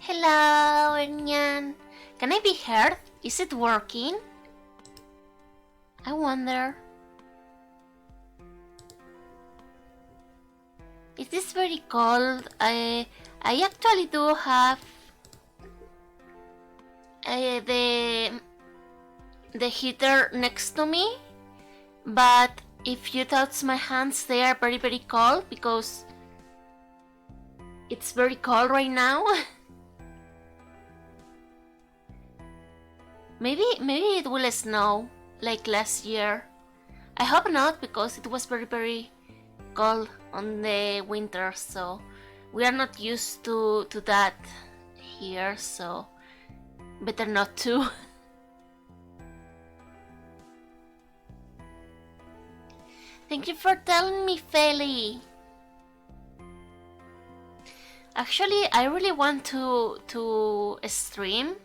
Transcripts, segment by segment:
Hello, Ernyan. Can I be heard? Is it working? I wonder. It is very cold. I actually do have the heater next to me, but if you touch my hands, they are very cold because it's very cold right now. Maybe it will snow like last year. I hope not, because it was very cold on the winter, so we are not used to that here, so better not to. Thank you for telling me, Feli. Actually, I really want to stream,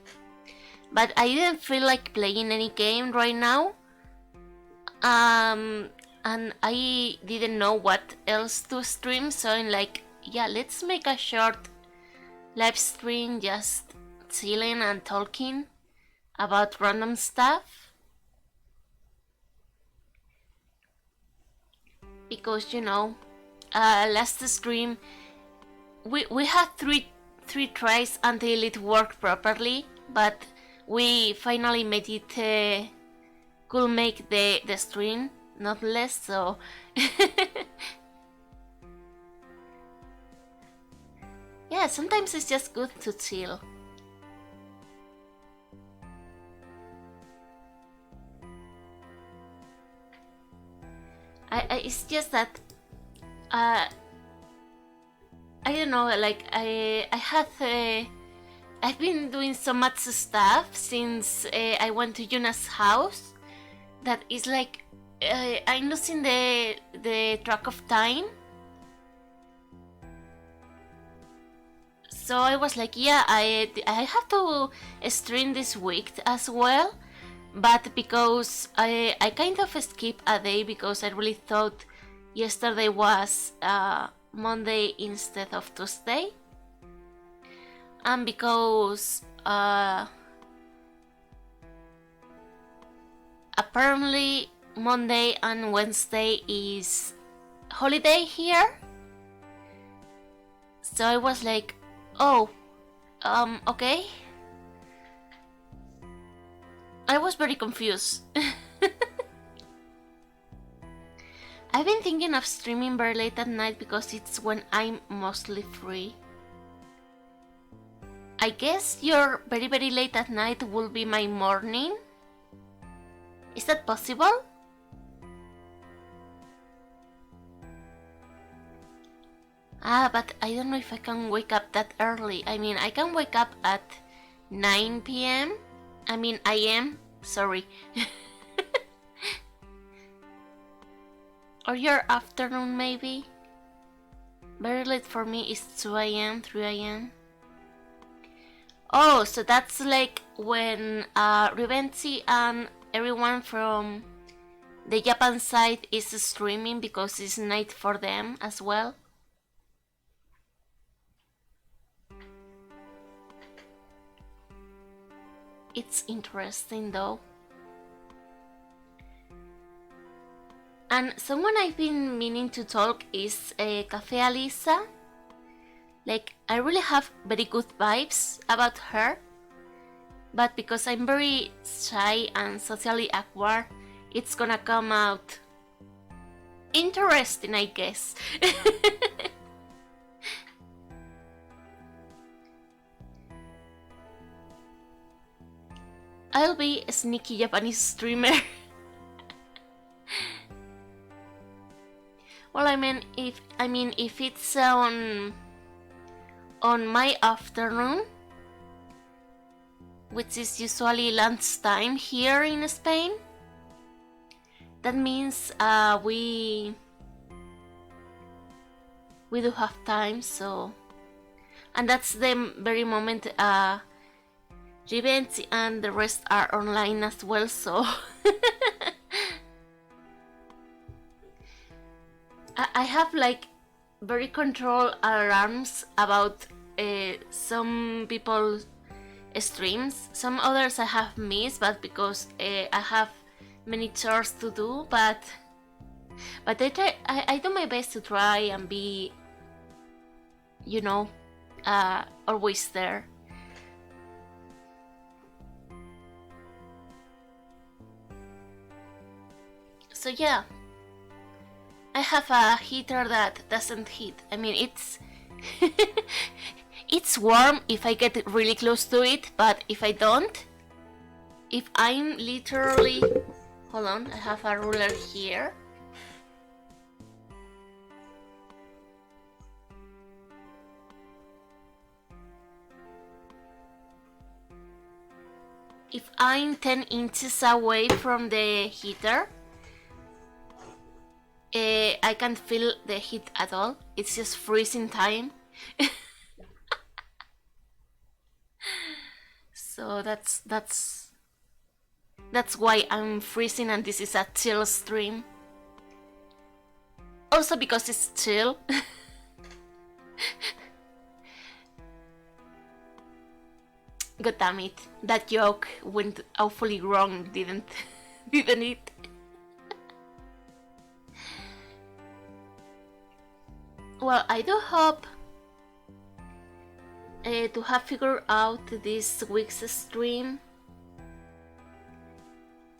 but I didn't feel like playing any game right now. And I didn't know what else to stream, so I'm like, yeah, let's make a short live stream, just chilling and talking about random stuff. Because, you know, last stream we had three tries until it worked properly, but we finally made it could make the stream, not less, so yeah, sometimes it's just good to chill. It's just that I don't know, like I've been doing so much stuff since I went to Yuna's house that it's like I'm losing the track of time. So I was like, yeah, I have to stream this week as well, but because I kind of skipped a day because I really thought yesterday was Monday instead of Tuesday, and because apparently Monday and Wednesday is holiday here, so I was like, oh, okay. I was very confused. I've been thinking of streaming very late at night because it's when I'm mostly free. I guess your very late at night will be my morning. Is that possible? But I don't know if I can wake up that early. I mean, I can wake up at 9 p.m. I mean, I am. Sorry. Or your afternoon, maybe? Very late for me is 2 a.m., 3 a.m. Oh, so that's like when Rivenzi and everyone from the Japan side is streaming because it's night for them as well. It's interesting though. And someone I've been meaning to talk is Cafe Alisa. Like, I really have very good vibes about her, but because I'm very shy and socially awkward, it's gonna come out interesting, I guess. I'll be a sneaky Japanese streamer. Well, I mean, if it's on my afternoon, which is usually lunchtime here in Spain, that means we do have time. So, and that's the very moment Rivenzi and the rest are online as well, so I have like very controlled alarms about some people streams. Some others I have missed, but because I have many chores to do. But I do my best to try and be, you know, always there. So yeah, I have a heater that doesn't heat. I mean, it's it's warm if I get really close to it, but if I don't, if I'm literally, hold on, I have a ruler here. If I'm 10 inches away from the heater, I can't feel the heat at all. It's just freezing time. So that's why I'm freezing and this is a chill stream. Also because it's chill. God damn it, that joke went awfully wrong, didn't it? Well, I do hope to have figured out this week's stream.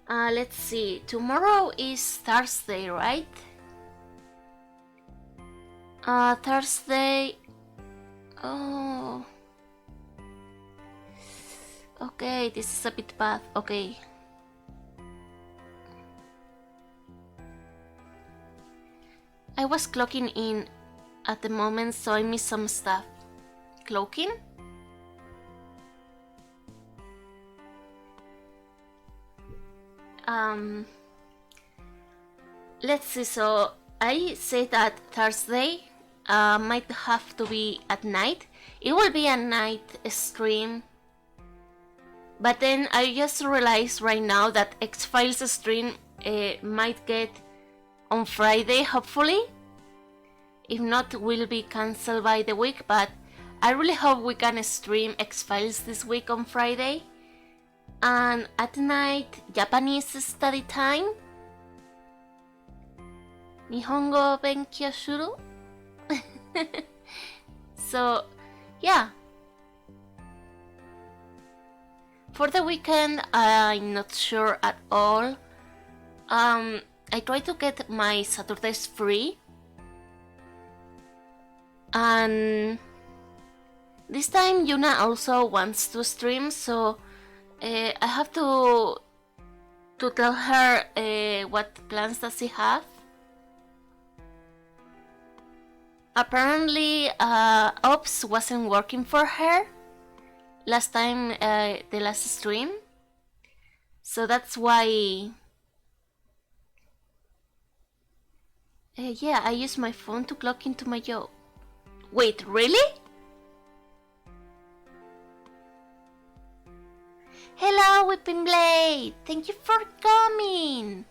Let's see, tomorrow is Thursday, right? Thursday. Oh. Okay, this is a bit bad. Okay. I was clocking in at the moment, so I missed some stuff. Cloaking? Let's see, so I say that Thursday might have to be at night. It will be a night stream. But then I just realized right now that X-Files stream might get on Friday, hopefully. If not, will be cancelled by the week, but I really hope we can stream X-Files this week on Friday. And at night, Japanese study time. Nihongo benkyou shuru. So, yeah. For the weekend, I'm not sure at all. I try to get my Saturdays free. And this time Yuna also wants to stream, so I have to tell her what plans does she have. Apparently, Ops wasn't working for her last time, the last stream, so that's why. Yeah, I use my phone to clock into my job. Wait, really? Hello, Whipping Blade! Thank you for coming!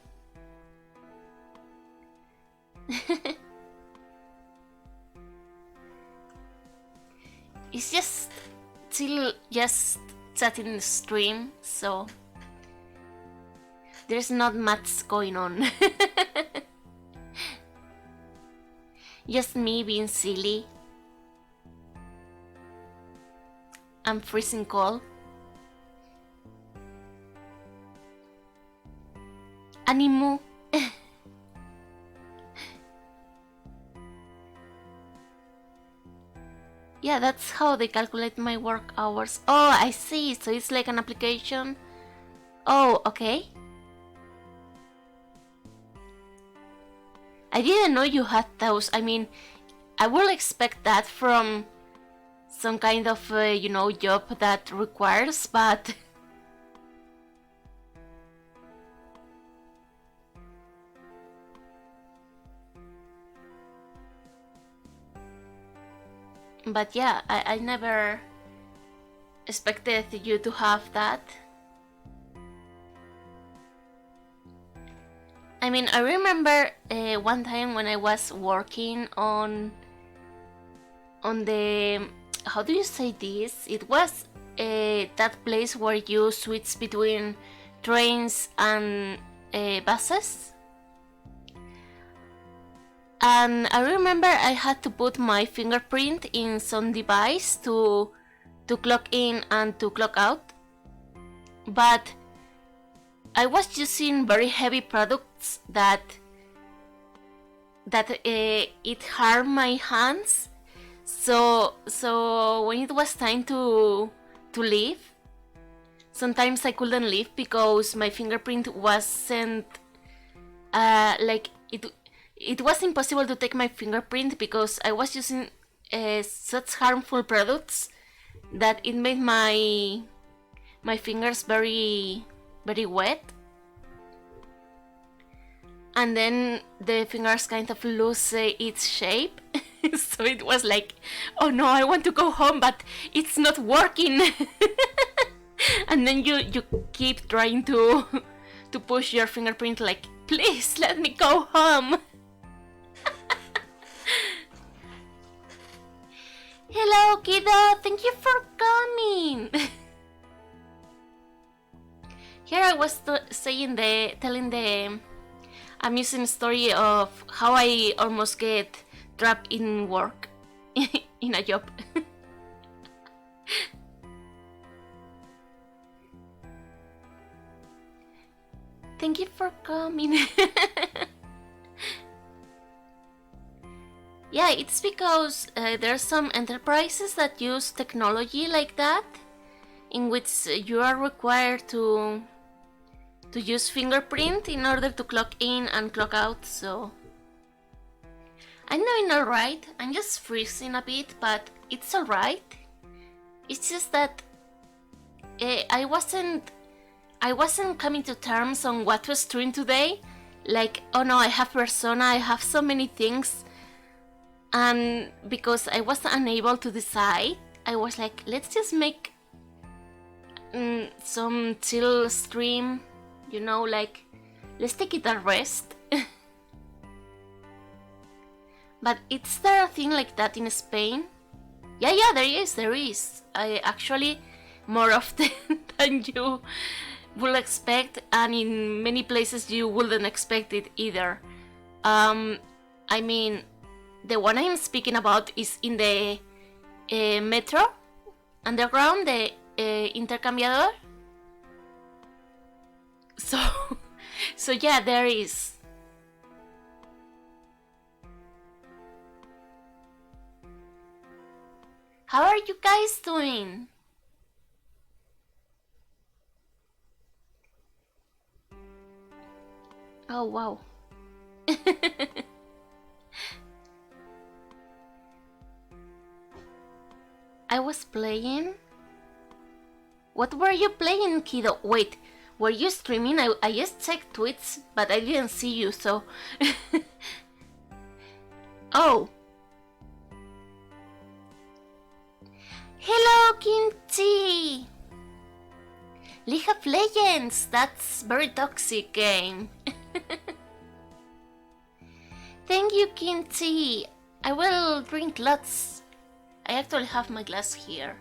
It's just still just chatting the stream, so there's not much going on. Just me being silly. I'm freezing cold. Animu. Yeah, that's how they calculate my work hours. Oh, I see. So it's like an application. Oh, okay. I didn't know you had those. I mean, I will expect that from some kind of, job that requires, but... But yeah, I never expected you to have that. I mean, I remember one time when I was working on the how do you say this? It was that place where you switch between trains and buses. And I remember I had to put my fingerprint in some device to clock in and to clock out. But I was using very heavy products that it harmed my hands. So when it was time to leave, sometimes I couldn't leave because my fingerprint wasn't like it was impossible to take my fingerprint because I was using such harmful products that it made my fingers very wet, and then the fingers kind of lose its shape. So it was like, oh no, I want to go home, but it's not working. And then you keep trying to push your fingerprint like, please let me go home. Hello, kiddo, thank you for coming. Here I was telling the amusing story of how I almost get trapped in work, in a job. Thank you for coming. Yeah, it's because there are some enterprises that use technology like that, in which you are required to use fingerprint in order to clock in and clock out. So I'm doing alright. I'm just freezing a bit, but it's alright. It's just that I wasn't coming to terms on what to stream today. Like, oh no, I have Persona, I have so many things. And because I was unable to decide, I was like, let's just make some chill stream, you know, like, let's take it a rest. But is there a thing like that in Spain? Yeah, there is. I actually more often than you will expect, and in many places you wouldn't expect it either. I mean, the one I'm speaking about is in the metro underground, the intercambiador. So yeah, there is. How are you guys doing? Oh wow. I was playing. What were you playing, kiddo? Wait, were you streaming? I just checked tweets, but I didn't see you, so. Oh. Hello, Kimchi! League of Legends! That's very toxic game. Thank you, Kimchi! I will drink lots. I actually have my glass here.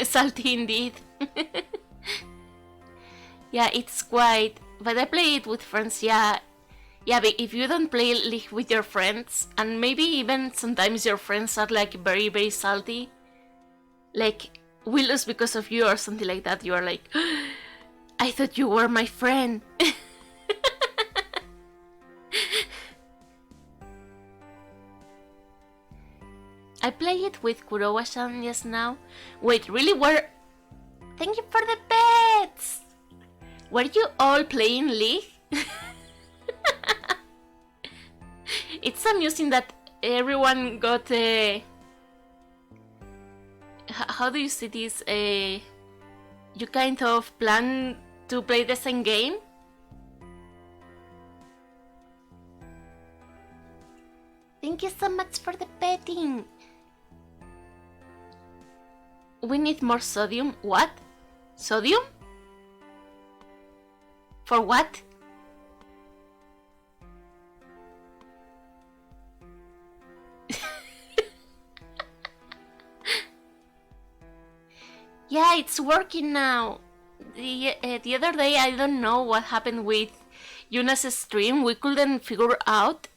Salty indeed. Yeah, it's quite... But I play it with friends, yeah. Yeah, but if you don't play League with your friends, and maybe even sometimes your friends are like very salty, like, we lose because of you or something like that, you are like, I thought you were my friend. I play it with Kurowa-san just now. Wait, really? Were... Thank you for the pets! Were you all playing League? It's amusing that everyone got a... How do you see this? You kind of plan to play the same game? Thank you so much for the petting! We need more sodium. What? Sodium? For what? Yeah, it's working now. The other day, I don't know what happened with Yuna's stream. We couldn't figure out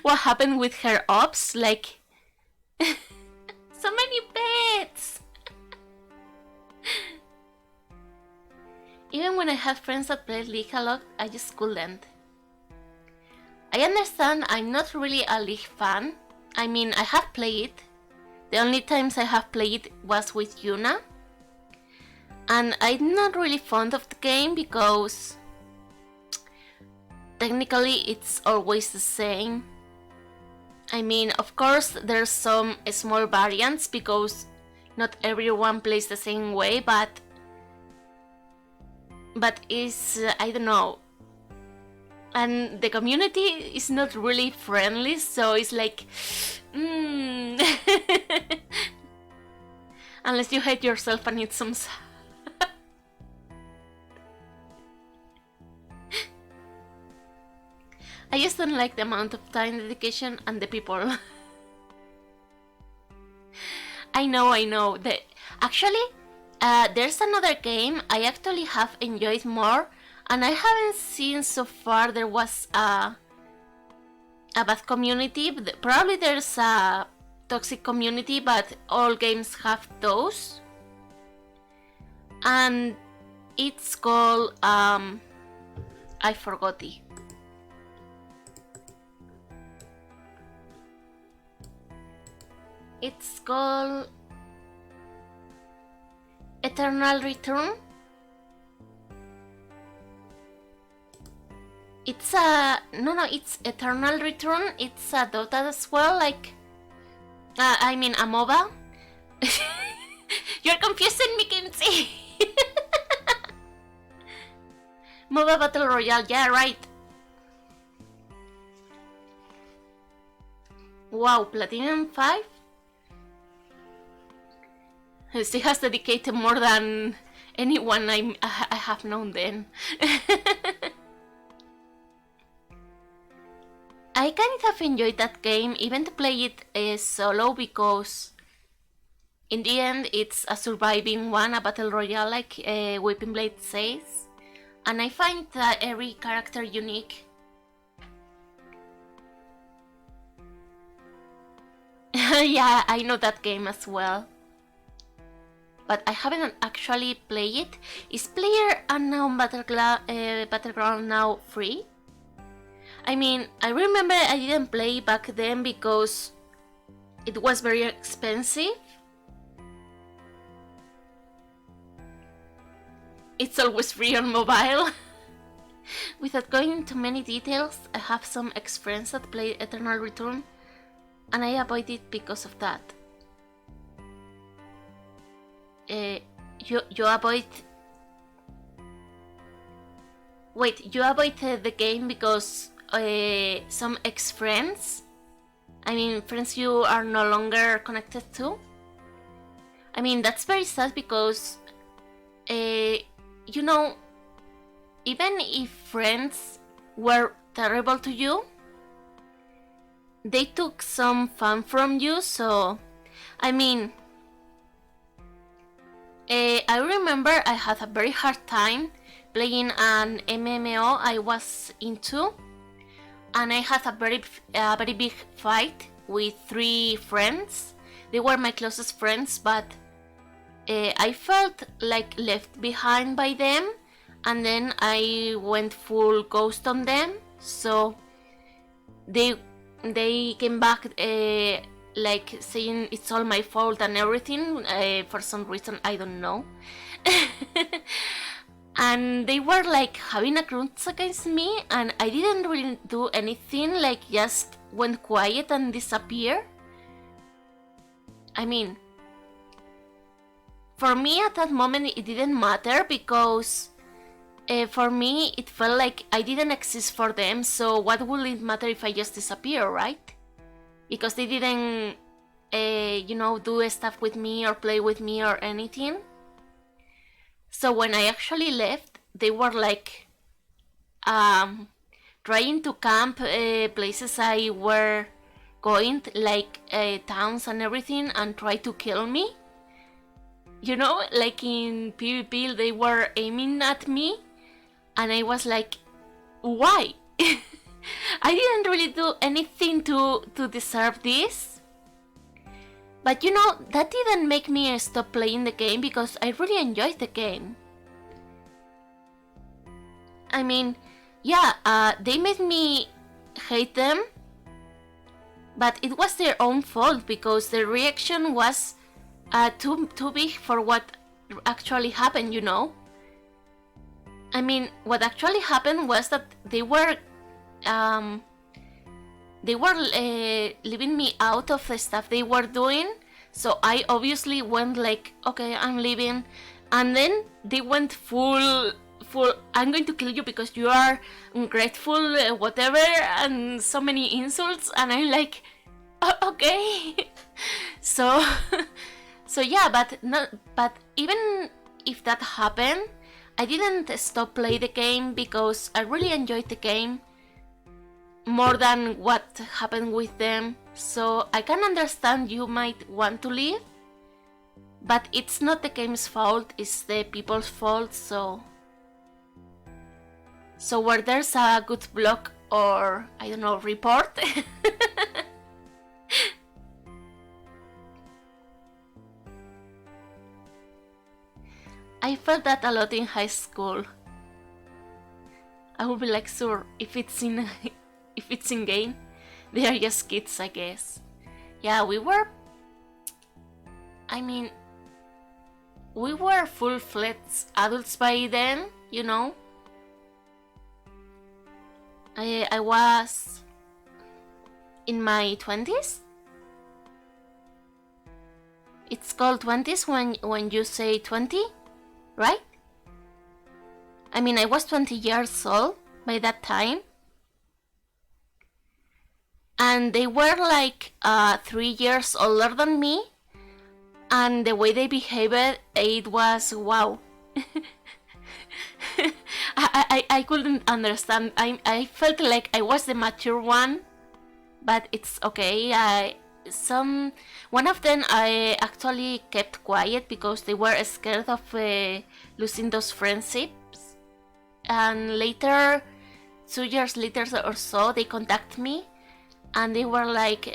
what happened with her ops. Like, so many pets! Even when I had friends that played League a lot, I just couldn't. I understand I'm not really a League fan. I mean, I have played. The only times I have played was with Yuna. And I'm not really fond of the game because technically it's always the same. I mean, of course there's some small variants because not everyone plays the same way, but it's, I don't know. And the community is not really friendly, so it's like, unless you hate yourself and need some I just don't like the amount of time, dedication, and the people. I know. Actually, there's another game I actually have enjoyed more, and I haven't seen so far there was a bad community. Probably there's a toxic community, but all games have those. And it's called, I forgot it. It's called Eternal Return. It's a it's Eternal Return. It's a Dota as well, like I mean a MOBA. You're confusing me, Kinsey. MOBA Battle Royale, yeah, right. Wow, Platinum 5? She has dedicated more than anyone I have known then. I kind of enjoyed that game, even to play it solo, because in the end it's a surviving one, a battle royale, like Whipping Blade says, and I find that every character unique. Yeah, I know that game as well, but I haven't actually played it. Is PlayerUnknown Battleground now free? I mean, I remember I didn't play back then because it was very expensive. It's always free on mobile. Without going into many details, I have some ex-friends that play Eternal Return, and I avoid it because of that. You avoid... Wait, you avoid the game because some ex-friends? I mean, friends you are no longer connected to? I mean, that's very sad because, you know, even if friends were terrible to you, they took some fun from you, so, I mean, I remember I had a very hard time playing an MMO I was into, and I had a very big fight with 3 friends. They were my closest friends, but I felt like left behind by them, and then I went full ghost on them, so they came back like saying it's all my fault and everything, for some reason I don't know. And they were like having a grudge against me, and I didn't really do anything, like just went quiet and disappeared. I mean, for me at that moment it didn't matter because for me it felt like I didn't exist for them, so what would it matter if I just disappear, right? Because they didn't do stuff with me or play with me or anything. So when I actually left, they were like trying to camp places I were going, like towns and everything, and try to kill me. Like in PvP, they were aiming at me, and I was like, why? I didn't really do anything to deserve this. But that didn't make me stop playing the game, because I really enjoyed the game. I mean, yeah, they made me hate them, but it was their own fault, because the reaction was too big for what actually happened, I mean, what actually happened was that they were leaving me out of the stuff they were doing. So I obviously went like, okay, I'm leaving. And then they went full, I'm going to kill you because you are ungrateful, whatever, and so many insults. And I'm like, oh, okay. So yeah, but even if that happened, I didn't stop playing the game, because I really enjoyed the game more than what happened with them. So I can understand you might want to leave, but it's not the game's fault, it's the people's fault. So where there's a good blog or, I don't know, report, I felt that a lot in high school. I would be like, sure, if it's in game, they are just kids, I guess. Yeah, we were full-fledged adults by then, I was in my 20s. It's called 20s when you say 20, right? I mean, I was 20 years old by that time. And they were like 3 years older than me. And the way they behaved, it was wow. I couldn't understand. I felt like I was the mature one. But it's okay. One of them I actually kept quiet because they were scared of losing those friendships. And later, 2 years later or so, they contacted me, and they were like,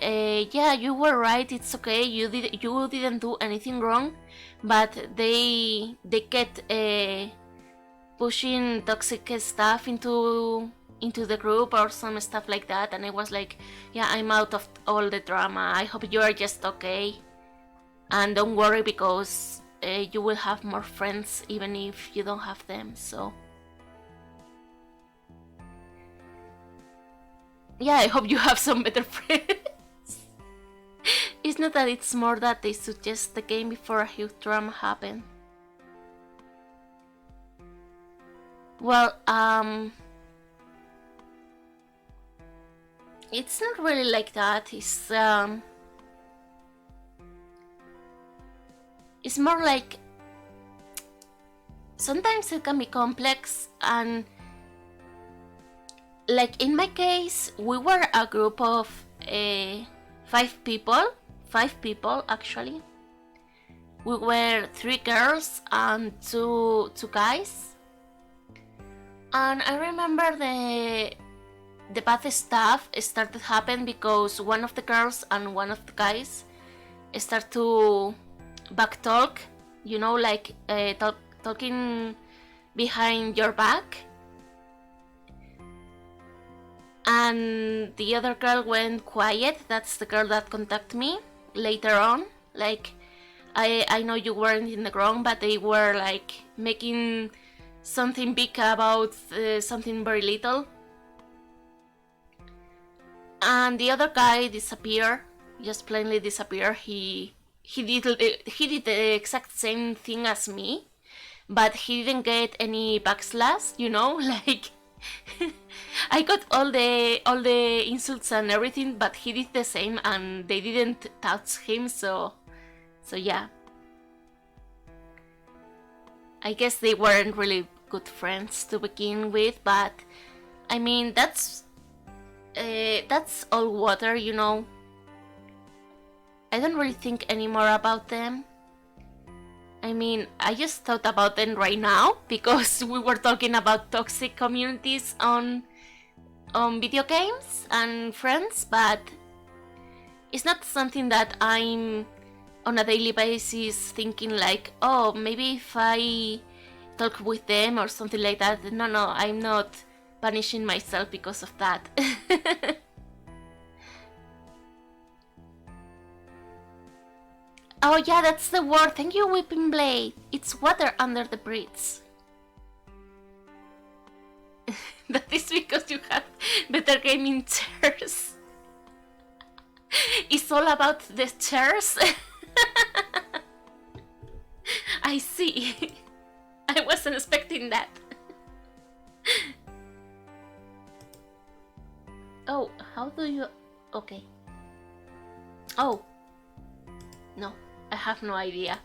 "Yeah, you were right. It's okay. You didn't do anything wrong, but they kept pushing toxic stuff into the group or some stuff like that." And I was like, "Yeah, I'm out of all the drama. I hope you are just okay, and don't worry, because you will have more friends even if you don't have them." So yeah, I hope you have some better friends. It's not that, it's more that they suggest the game before a huge drama happen. Well, it's not really like that. It's more like sometimes it can be complex, and like in my case, we were a group of 5 people. 5 people actually. We were 3 girls and 2 guys. And I remember the bad stuff started happening because one of the girls and one of the guys start to backtalk, like talking behind your back. And the other girl went quiet. That's the girl that contacted me later on. Like, I know you weren't in the wrong, but they were like making something big about something very little. And the other guy disappeared, just plainly disappeared. He did the exact same thing as me, but he didn't get any backslash, like I got all the insults and everything, but he did the same, and they didn't touch him. So yeah. I guess they weren't really good friends to begin with, but I mean that's all water, you know. I don't really think anymore about them. I mean, I just thought about them right now because we were talking about toxic communities on video games and friends, but it's not something that I'm on a daily basis thinking like, oh, maybe if I talk with them or something like that. No, I'm not punishing myself because of that. Oh yeah, that's the word. Thank you, Whipping Blade. It's water under the bridge. That is because you have better gaming chairs. It's all about the chairs. I see. I wasn't expecting that. Oh, how do you... Okay. Oh. No, I have no idea.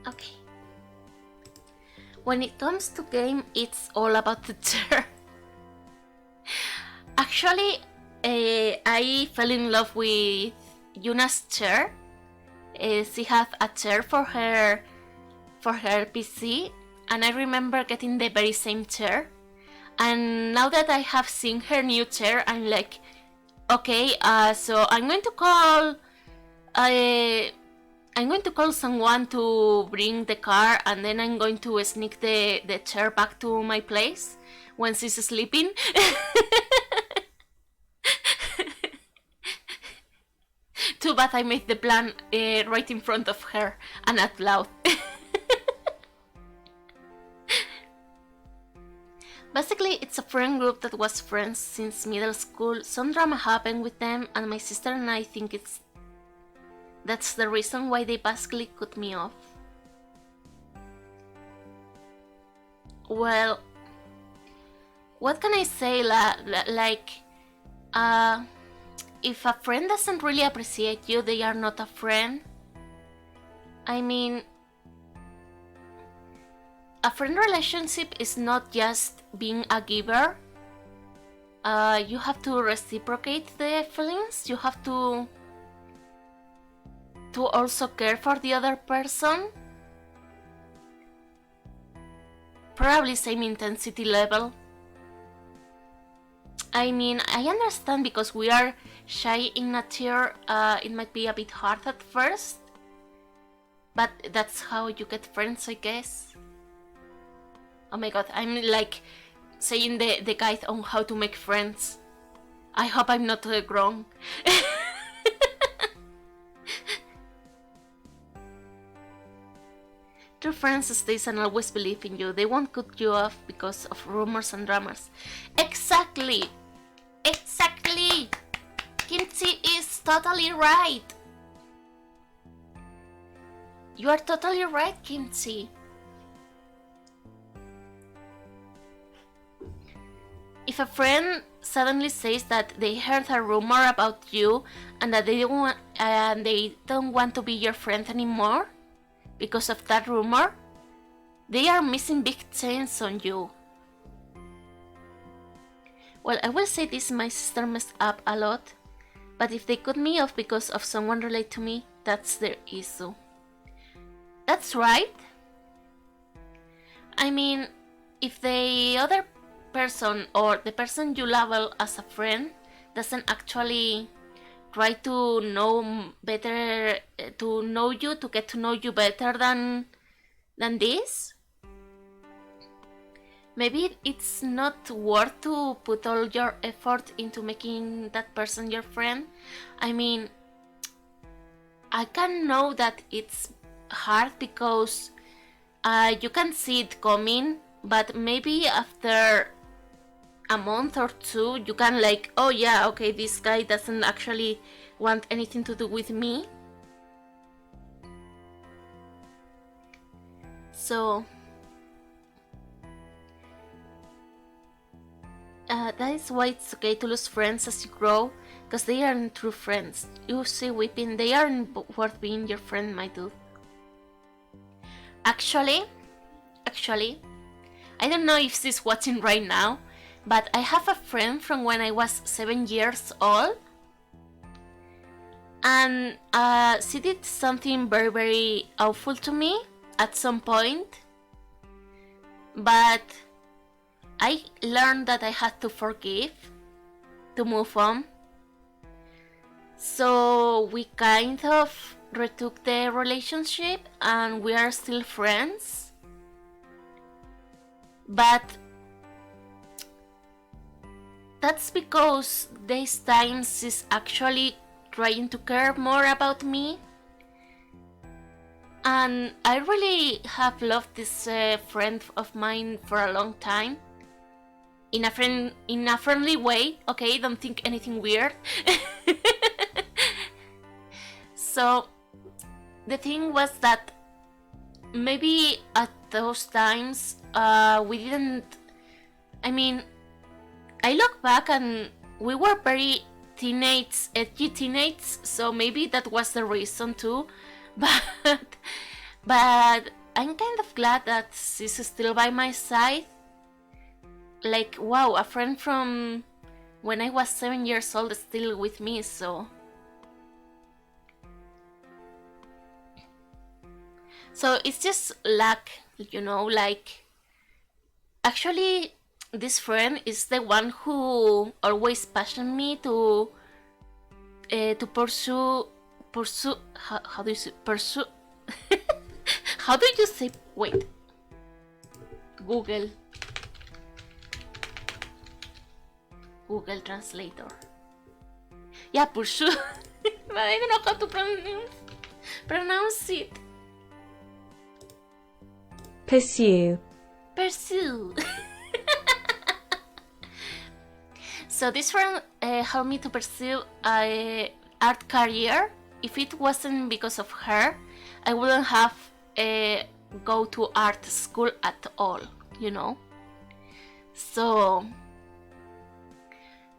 Okay. When it comes to game, it's all about the chair. Actually, I fell in love with Yuna's chair. She had a chair for her PC, and I remember getting the very same chair. And now that I have seen her new chair, I'm like, okay, so I'm going to call someone to bring the car, and then I'm going to sneak the chair back to my place when she's sleeping. Too bad I made the plan right in front of her and out loud. Basically, it's a friend group that was friends since middle school. Some drama happened with them, and my sister and I think that's the reason why they basically cut me off. Well, what can I say? If a friend doesn't really appreciate you, they are not a friend. I mean, a friend relationship is not just being a giver. You have to reciprocate the feelings. You have to also care for the other person. Probably same intensity level. I mean, I understand because we are shy in nature, it might be a bit hard at first. But that's how you get friends, I guess. Oh my god, I'm like saying the guide on how to make friends. I hope I'm not wrong. True friends stays and always believe in you. They won't cut you off because of rumors and dramas. Exactly! Exactly! Kimchi is totally right! You are totally right, Kimchi. If a friend suddenly says that they heard a rumor about you and that they don't want to be your friend anymore because of that rumor, they are missing big chance on you. Well, I will say this, my sister messed up a lot, but if they cut me off because of someone related to me, that's their issue. That's right. I mean, if the other person or the person you label as a friend doesn't actually try to know better, to know you, to get to know you better than this, maybe it's not worth to put all your effort into making that person your friend. I mean, I can know that it's hard because you can see it coming, but maybe after a month or two, you can like, oh yeah, okay, this guy doesn't actually want anything to do with me. So that is why it's okay to lose friends as you grow, because they aren't true friends. You see, weeping, they aren't worth being your friend, my dude. Actually, I don't know if she's watching right now, but I have a friend from when I was 7 years old, and she did something very, very awful to me at some point, but I learned that I had to forgive, to move on. So we kind of retook the relationship and we are still friends. But that's because these times she's actually trying to care more about me. And I really have loved this friend of mine for a long time. In a friendly way, okay? Don't think anything weird. So the thing was that maybe at those times we didn't. I mean, I look back and we were very edgy teenagers, so maybe that was the reason too. But I'm kind of glad that she's still by my side. Like, wow, a friend from when I was 7 years old is still with me, so it's just luck, you know, like, actually this friend is the one who always passioned me to pursue how do you say pursue how do you say, wait, Google Translator. Yeah, pursue. But I don't know how to pronounce it. Pursue. So this friend helped me to pursue an art career. If it wasn't because of her, I wouldn't have go to art school at all, you know. So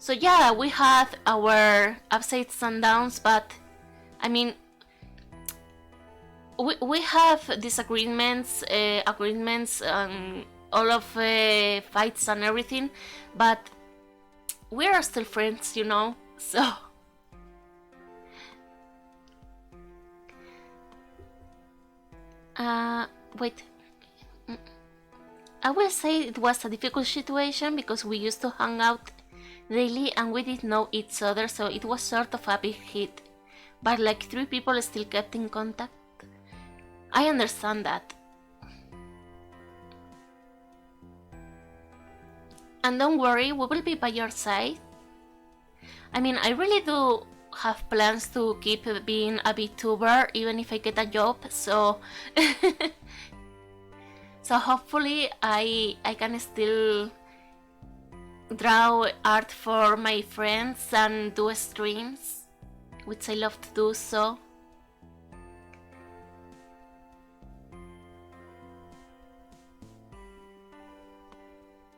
yeah, we had our upsides and downs, but I mean, we have disagreements, agreements, and all of fights and everything, but we are still friends, you know. So wait, I will say it was a difficult situation because we used to hang out daily and we didn't know each other, so it was sort of a big hit. But like 3 people still kept in contact. I understand that. And don't worry, we will be by your side. I mean, I really do have plans to keep being a VTuber even if I get a job, so so hopefully I can still draw art for my friends and do streams, which I love to do. So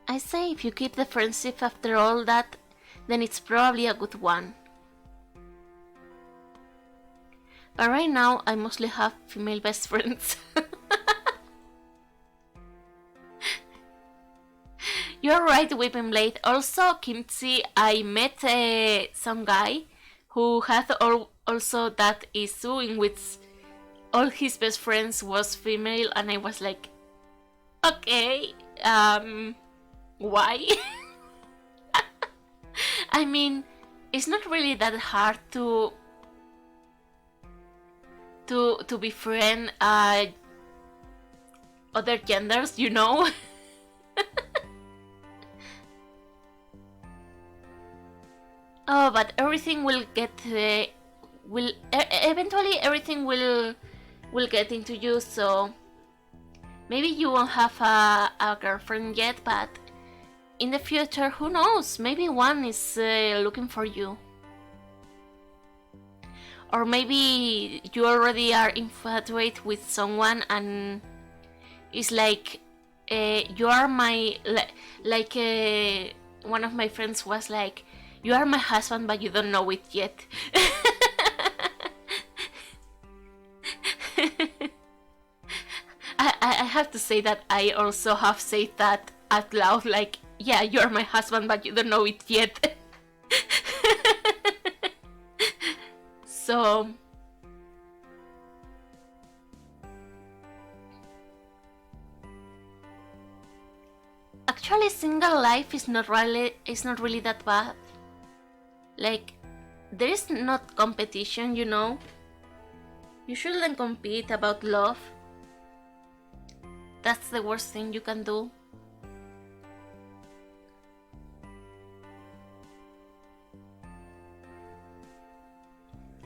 I say if you keep the friendship after all that, then it's probably a good one. But right now I mostly have female best friends. You're right, Whipping Blade. Also, Kimchi, I met some guy who had also that issue in which all his best friends was female, and I was like, okay, why? I mean, it's not really that hard to befriend other genders, you know. Oh, but everything will get eventually everything will get into you. So maybe you won't have a girlfriend yet, but in the future, who knows, maybe one is looking for you. Or maybe you already are infatuated with someone and it's like, you are my, like one of my friends was like, you are my husband but you don't know it yet. I have to say that I also have said that out loud, like, yeah, you're my husband but you don't know it yet. So actually single life is not really that bad. Like, there is not competition, you know. You shouldn't compete about love. That's the worst thing you can do.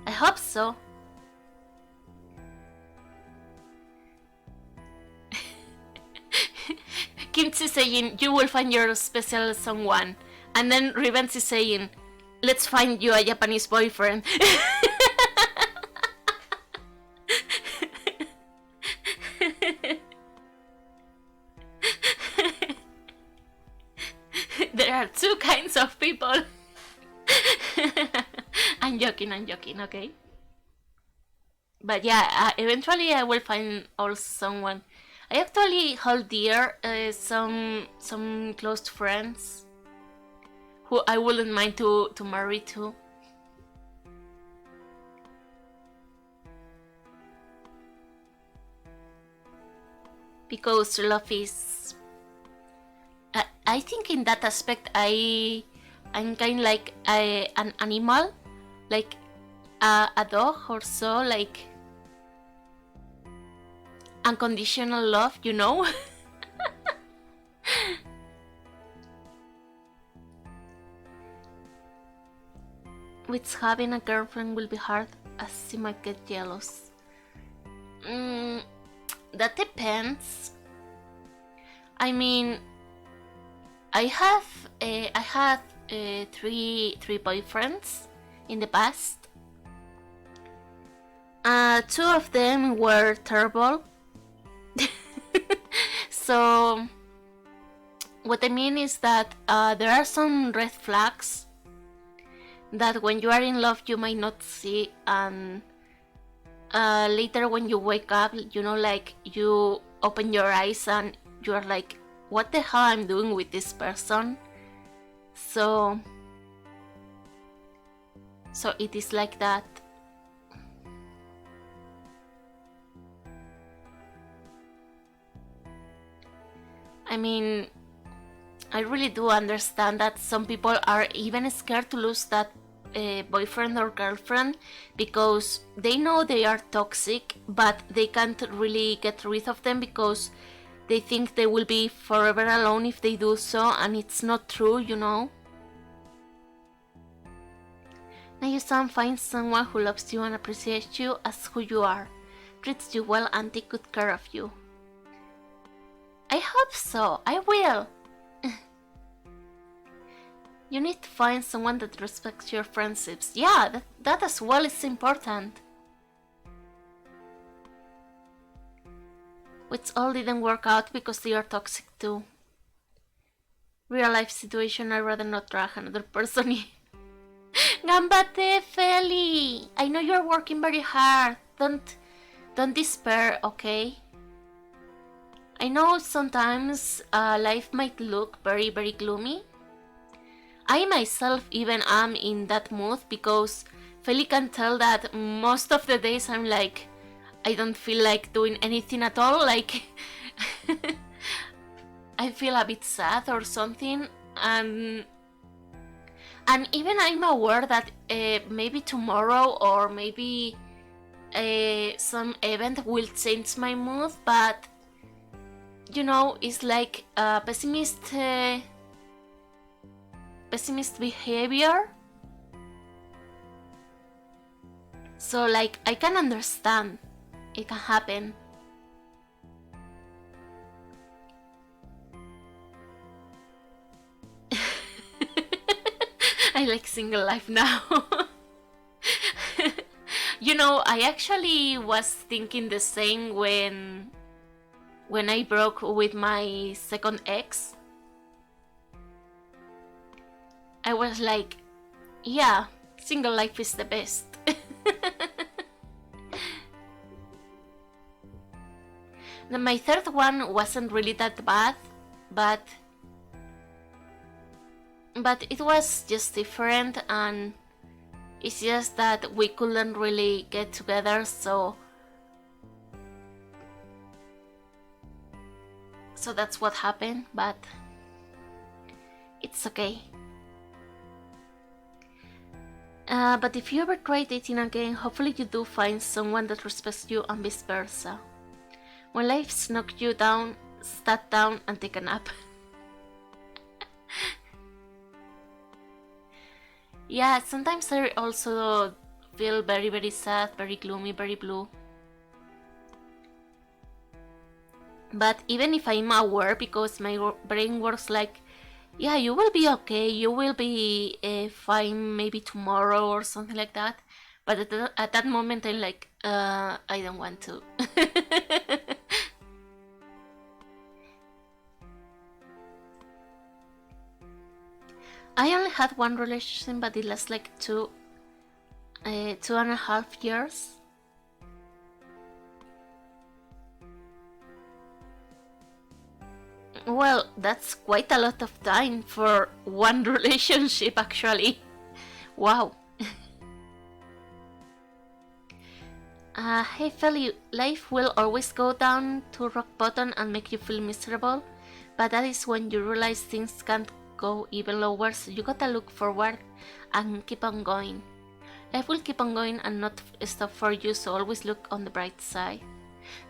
I hope so. Kimchi is saying, you will find your special someone. And then Revenge is saying, let's find you a Japanese boyfriend. There are two kinds of people. I'm joking, okay? But yeah, eventually I will find also someone. I actually hold dear some close friends who I wouldn't mind to marry to. Because love is... I think in that aspect I'm kind of like an animal, like a dog or so, like unconditional love, you know. With having a girlfriend will be hard as she might get jealous. That depends. I mean, I had three boyfriends in the past. Two of them were terrible. So what I mean is that there are some red flags that when you are in love you might not see, and later when you wake up, you know, like you open your eyes and you are like, what the hell I'm doing with this person? So it is like that. I mean, I really do understand that some people are even scared to lose that boyfriend or girlfriend because they know they are toxic, but they can't really get rid of them because they think they will be forever alone if they do so, and it's not true, you know. Nayu-san finds someone who loves you and appreciates you as who you are, treats you well and takes good care of you. I hope so. I will. You need to find someone that respects your friendships. Yeah, that as well is important. Which all didn't work out because they are toxic too. Real life situation, I'd rather not drag another person in. Gambate, Feli! I know you're working very hard. Don't despair, okay? I know sometimes life might look very, very gloomy. I myself even am in that mood because Feli can tell that most of the days I'm like, I don't feel like doing anything at all, like I feel a bit sad or something, and even I'm aware that maybe tomorrow or maybe some event will change my mood, but you know, it's like pessimist behavior. So like I can understand it can happen. like single life now. You know, I actually was thinking the same when I broke with my second ex. I was like, yeah, single life is the best. Then my third one wasn't really that bad, but it was just different, and it's just that we couldn't really get together, so that's what happened, but it's okay. But if you ever try dating again, hopefully you do find someone that respects you and vice versa. When life's knocked you down, sat down and take a nap. Yeah, sometimes I also feel very, very sad, very gloomy, very blue. But even if I'm aware, because my brain works like, yeah, you will be okay, you will be fine maybe tomorrow or something like that. But at that moment I'm like, I don't want to. I only had one relationship, but it lasted like 2.5 years. Well, that's quite a lot of time for one relationship, actually. Wow. Hey Feli, life will always go down to rock bottom and make you feel miserable, but that is when you realize things can't go even lower, so you gotta look forward and keep on going. Life will keep on going and not stop for you, so always look on the bright side.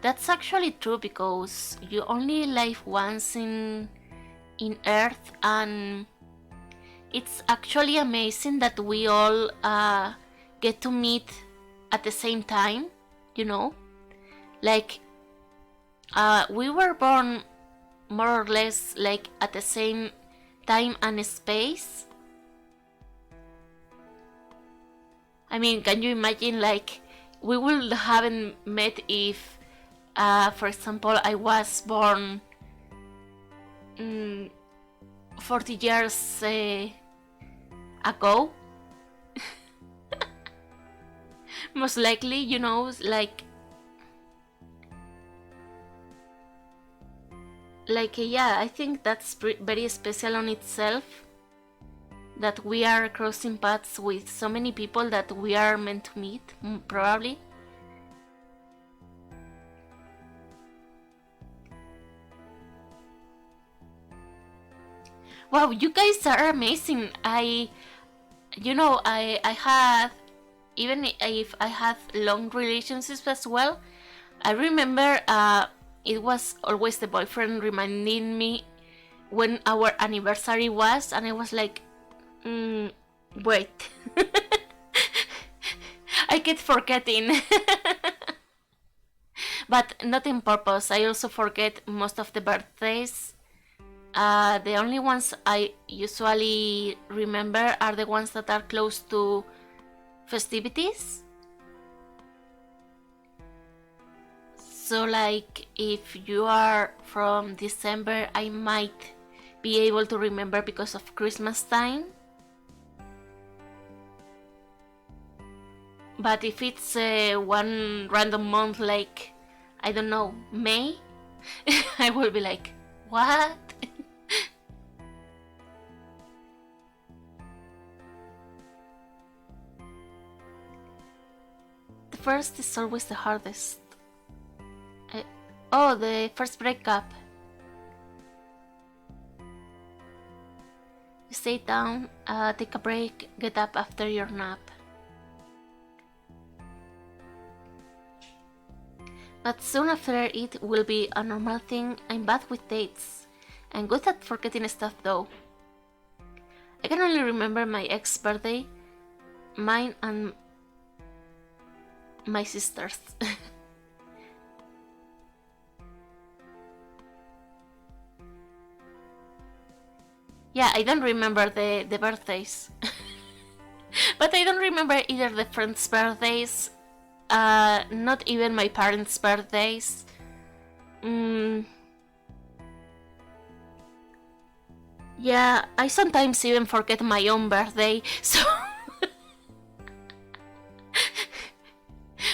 That's actually true, because you only live once in Earth, and it's actually amazing that we all get to meet at the same time, you know? Like, we were born more or less like at the same time and space. I mean, can you imagine, like, we would haven't met if, for example, I was born 40 years ago? Most likely, you know, like, yeah, I think that's very special on itself, that we are crossing paths with so many people that we are meant to meet, probably. Wow, you guys are amazing. I had, even if I had long relationships as well, I remember it was always the boyfriend reminding me when our anniversary was, and I was like, wait. I keep forgetting. But not in purpose. I also forget most of the birthdays. The only ones I usually remember are the ones that are close to festivities. So, like, if you are from December, I might be able to remember because of Christmas time. But if it's one random month, like, I don't know, May, I will be like, what? The first is always the hardest. The first breakup. You stay down, take a break, get up after your nap. But soon after it will be a normal thing. I'm bad with dates. I'm good at forgetting stuff though. I can only remember my ex's birthday, mine and my sister's. Yeah, I don't remember the birthdays. But I don't remember either the friends' birthdays, not even my parents' birthdays. Yeah, I sometimes even forget my own birthday, so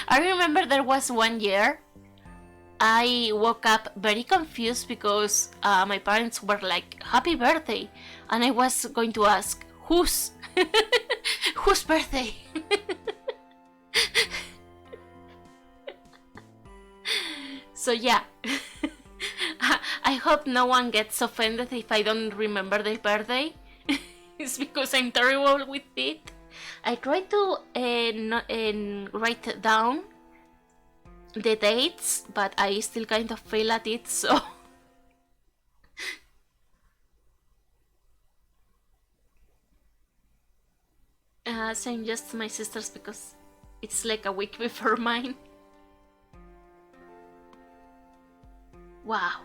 I remember there was one year I woke up very confused because my parents were like, "Happy birthday," and I was going to ask, whose? Whose birthday? So yeah, I hope no one gets offended if I don't remember their birthday. It's because I'm terrible with it. I try to write down the dates, but I still kind of fail at it, so same just to my sisters because it's like a week before mine. Wow.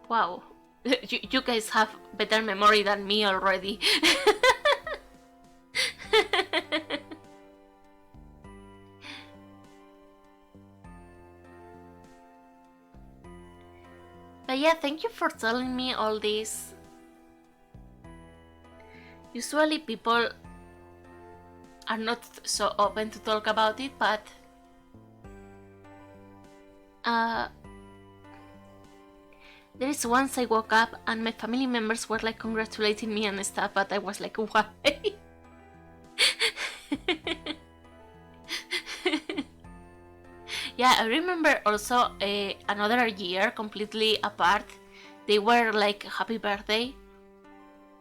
Wow. You guys have better memory than me already. But yeah, thank you for telling me all this. Usually people are not so open to talk about it, but there is once I woke up and my family members were like congratulating me and stuff, but I was like, why? Yeah, I remember also another year completely apart. They were like, happy birthday.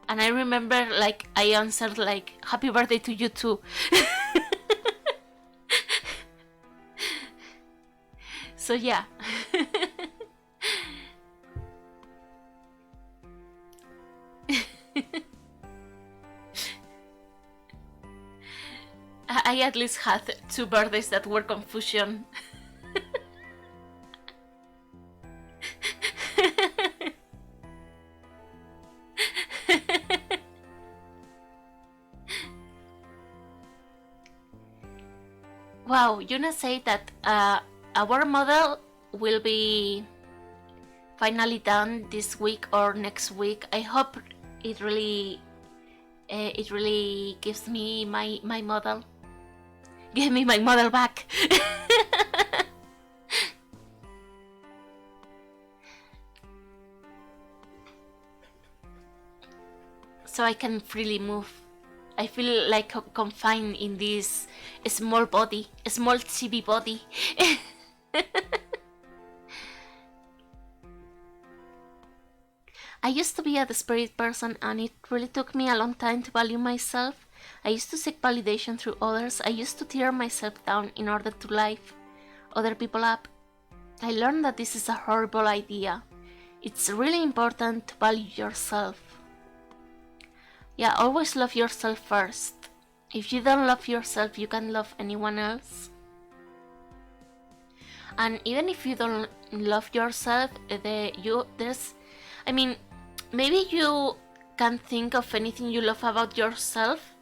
And I remember like I answered like, happy birthday to you too. So yeah. I at least had 2 birthdays that were confusion. Wow, Yuna said that our model will be finally done this week or next week. I hope it really gives me my model. Give me my model back. So I can freely move. I feel like confined in this small body, small chibi body. I used to be a desperate person and it really took me a long time to value myself. I used to seek validation through others. I used to tear myself down in order to lift other people up. I learned that this is a horrible idea. It's really important to value yourself. Yeah, always love yourself first. If you don't love yourself, you can't love anyone else. And even if you don't love yourself, maybe you can't think of anything you love about yourself,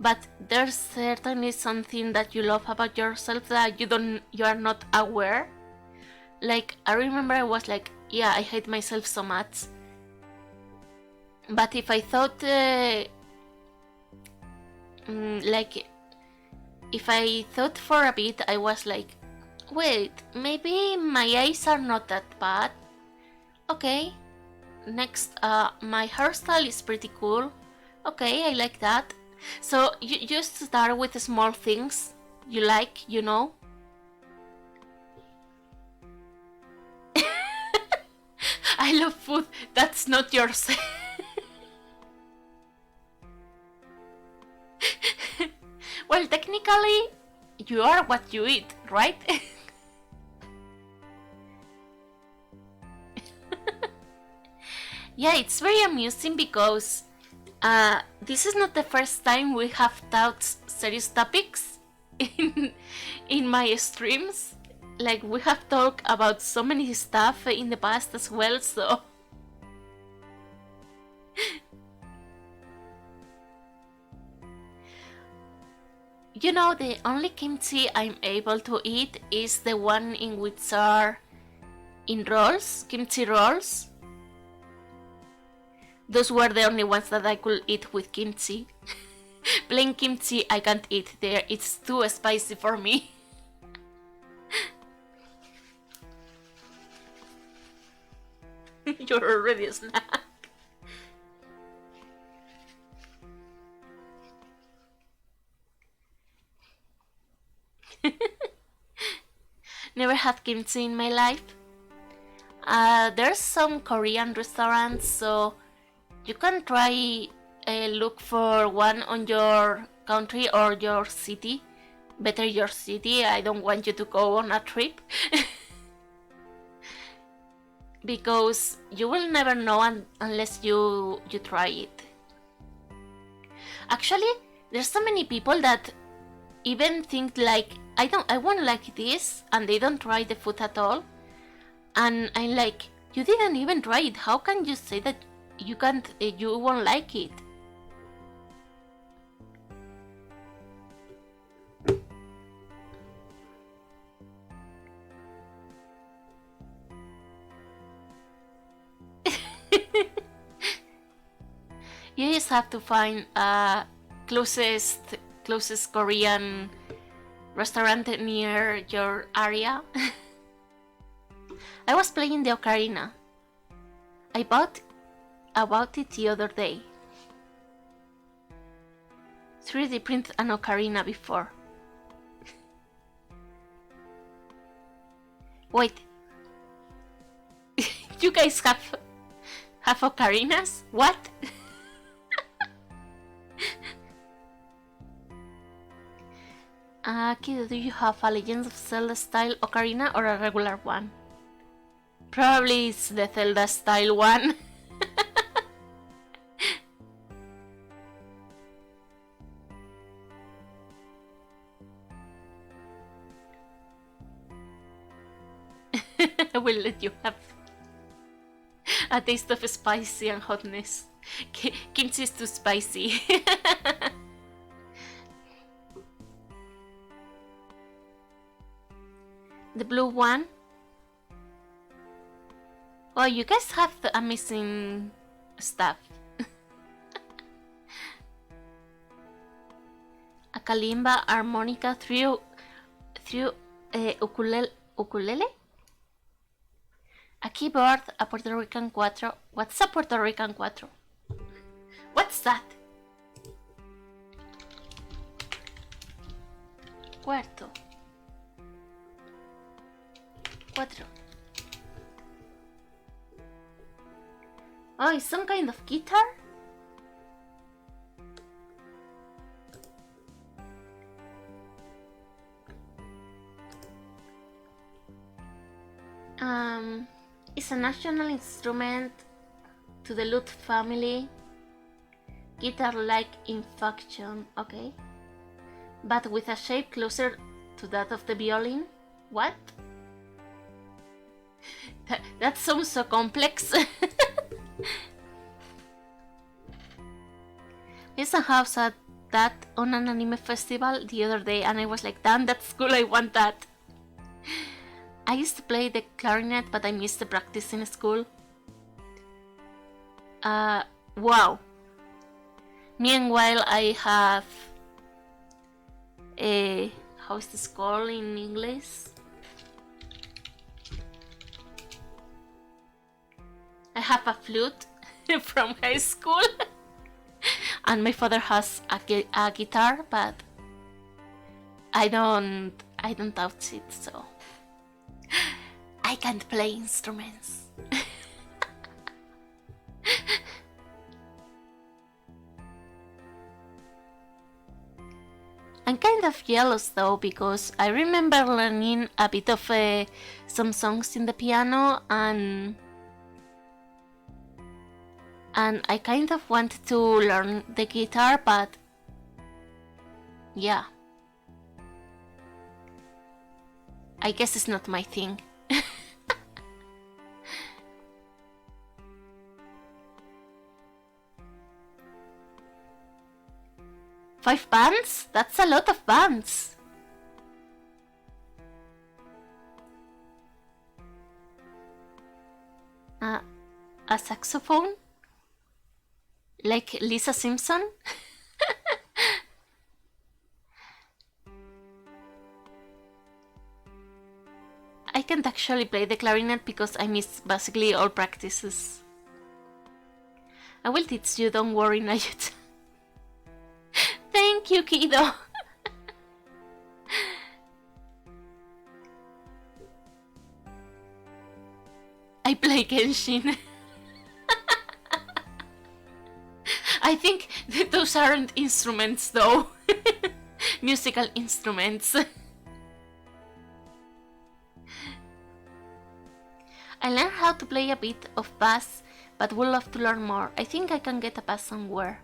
but there's certainly something that you love about yourself that you are not aware. Like, I remember I was like, yeah, I hate myself so much. But if I thought, if I thought for a bit, I was like, wait, maybe my eyes are not that bad. Okay. Next, my hairstyle is pretty cool. Okay, I like that. So you just start with the small things you like, you know. I love food. That's not yours. Well, technically, you are what you eat, right? Yeah, it's very amusing because this is not the first time we have taught serious topics in my streams. Like, we have talked about so many stuff in the past as well, so You know, the only kimchi I'm able to eat is the one in which are in rolls, kimchi rolls. Those were the only ones that I could eat with kimchi. Plain kimchi I can't eat there, it's too spicy for me. You're already a snack. Never had kimchi in my life. There's some Korean restaurants, so you can try look for one on your country or your city. Better your city. I don't want you to go on a trip. Because you will never know unless you try it. Actually, there's so many people that even think like I won't like this, and they don't try the food at all. And I'm like, you didn't even try it. How can you say that you can't? You won't like it? You just have to find closest Korean restaurant near your area. I was playing the ocarina. I bought it the other day. 3D print an ocarina before. Wait. You guys have ocarinas? What? Kiddo, do you have a Legends of Zelda style ocarina or a regular one? Probably it's the Zelda style one. I will let you have a taste of spicy and hotness. Kimchi is too spicy. The blue one. Oh, you guys have the amazing stuff. A kalimba, harmonica, through ukulele? A keyboard, a Puerto Rican cuatro. What's a Puerto Rican cuatro? What's that? Cuarto. Cuatro. Oh, it's some kind of guitar? It's a national instrument to the lute family. Guitar-like in function, okay. But with a shape closer to that of the violin. What? That sounds so complex. Yes, I have said that on an anime festival the other day, and I was like, damn, that's cool, I want that. I used to play the clarinet, but I missed the practice in school. Wow. Meanwhile, I have a... how is this called in English? I have a flute from high school. And my father has a guitar, but I don't touch it, so I can't play instruments. I'm kind of jealous though, because I remember learning a bit of some songs in the piano, and I kind of want to learn the guitar, but yeah, I guess it's not my thing. 5 bands? That's a lot of bands. A saxophone? Like Lisa Simpson? I can't actually play the clarinet because I miss basically all practices. I will teach you, don't worry, Nayu. Thank you, kiddo. I play Genshin. I think those aren't instruments though. Musical instruments. I learned how to play a bit of bass, but would love to learn more. I think I can get a bass somewhere.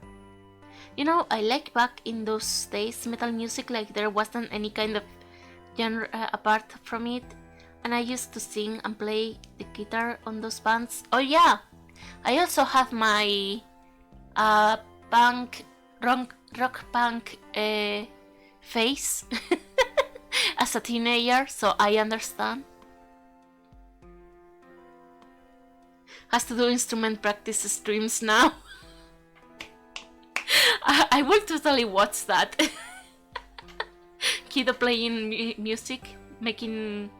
You know, I like back in those days metal music like there wasn't any kind of genre apart from it. And I used to sing and play the guitar on those bands. Oh yeah! I also have my punk, rock punk phase as a teenager, so I understand. Has to do instrument practice streams now. I will totally watch that. Kiddo playing music, playing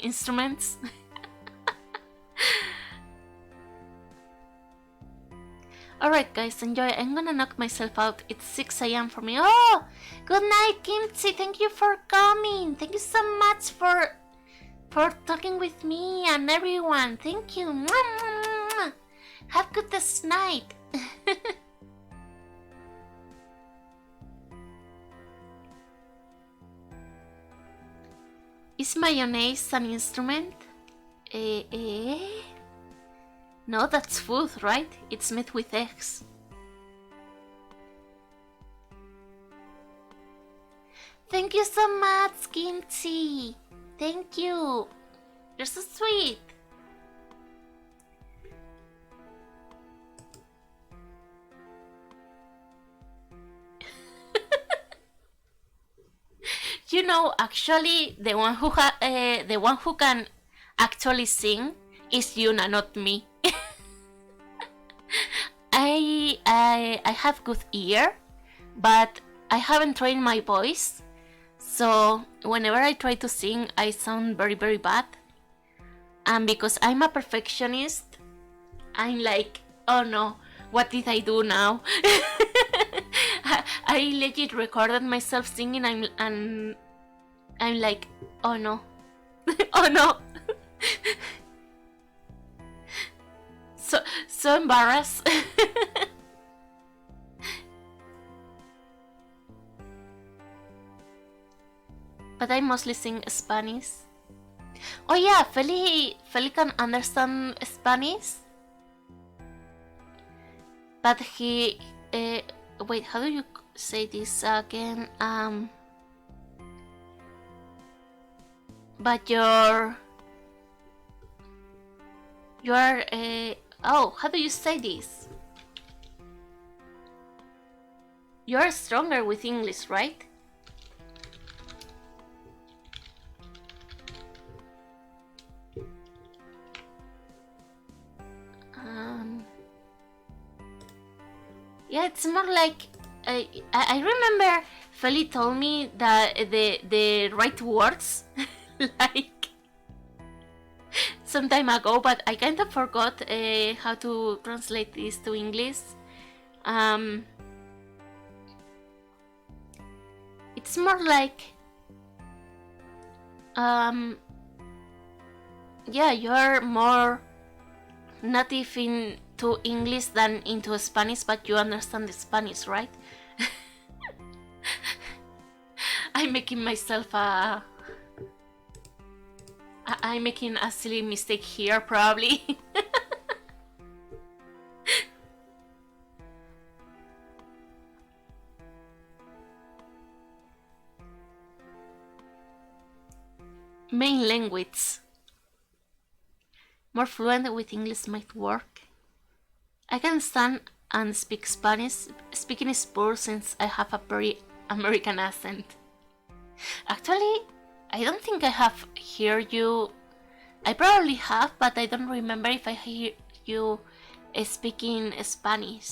instruments. Alright guys, enjoy. I'm gonna knock myself out. It's 6 AM for me. Oh! Good night, Kimchi. Thank you for coming. Thank you so much for talking with me and everyone. Thank you. Mwah, mwah, mwah. Have a good night. Is mayonnaise an instrument? No, that's food, right? It's made with eggs. Thank you so much, Kimchi. Thank you. You're so sweet. You know, actually, the one who can actually sing is Yuna, not me. I have good ear, but I haven't trained my voice, so whenever I try to sing, I sound very, very bad. And because I'm a perfectionist, I'm like, oh no, what did I do now? I legit recorded myself singing, and I'm like, oh no, oh no. So embarrassed. But I mostly sing Spanish. Oh yeah, Feli can understand Spanish. But he... wait, how do you say this again? But you're... oh, how do you say this? You're stronger with English, right? Yeah, it's more like I remember Feli told me that the right words like some time ago, but I kind of forgot how to translate this to English. It's more like yeah, you're more native into English than into Spanish, but you understand the Spanish, right? I'm making myself I'm making a silly mistake here, probably. Main language. More fluent with English might work. I can stand and speak Spanish, speaking is poor since I have a very American accent. Actually, I don't think I have heard you. I probably have, but I don't remember if I hear you speaking Spanish.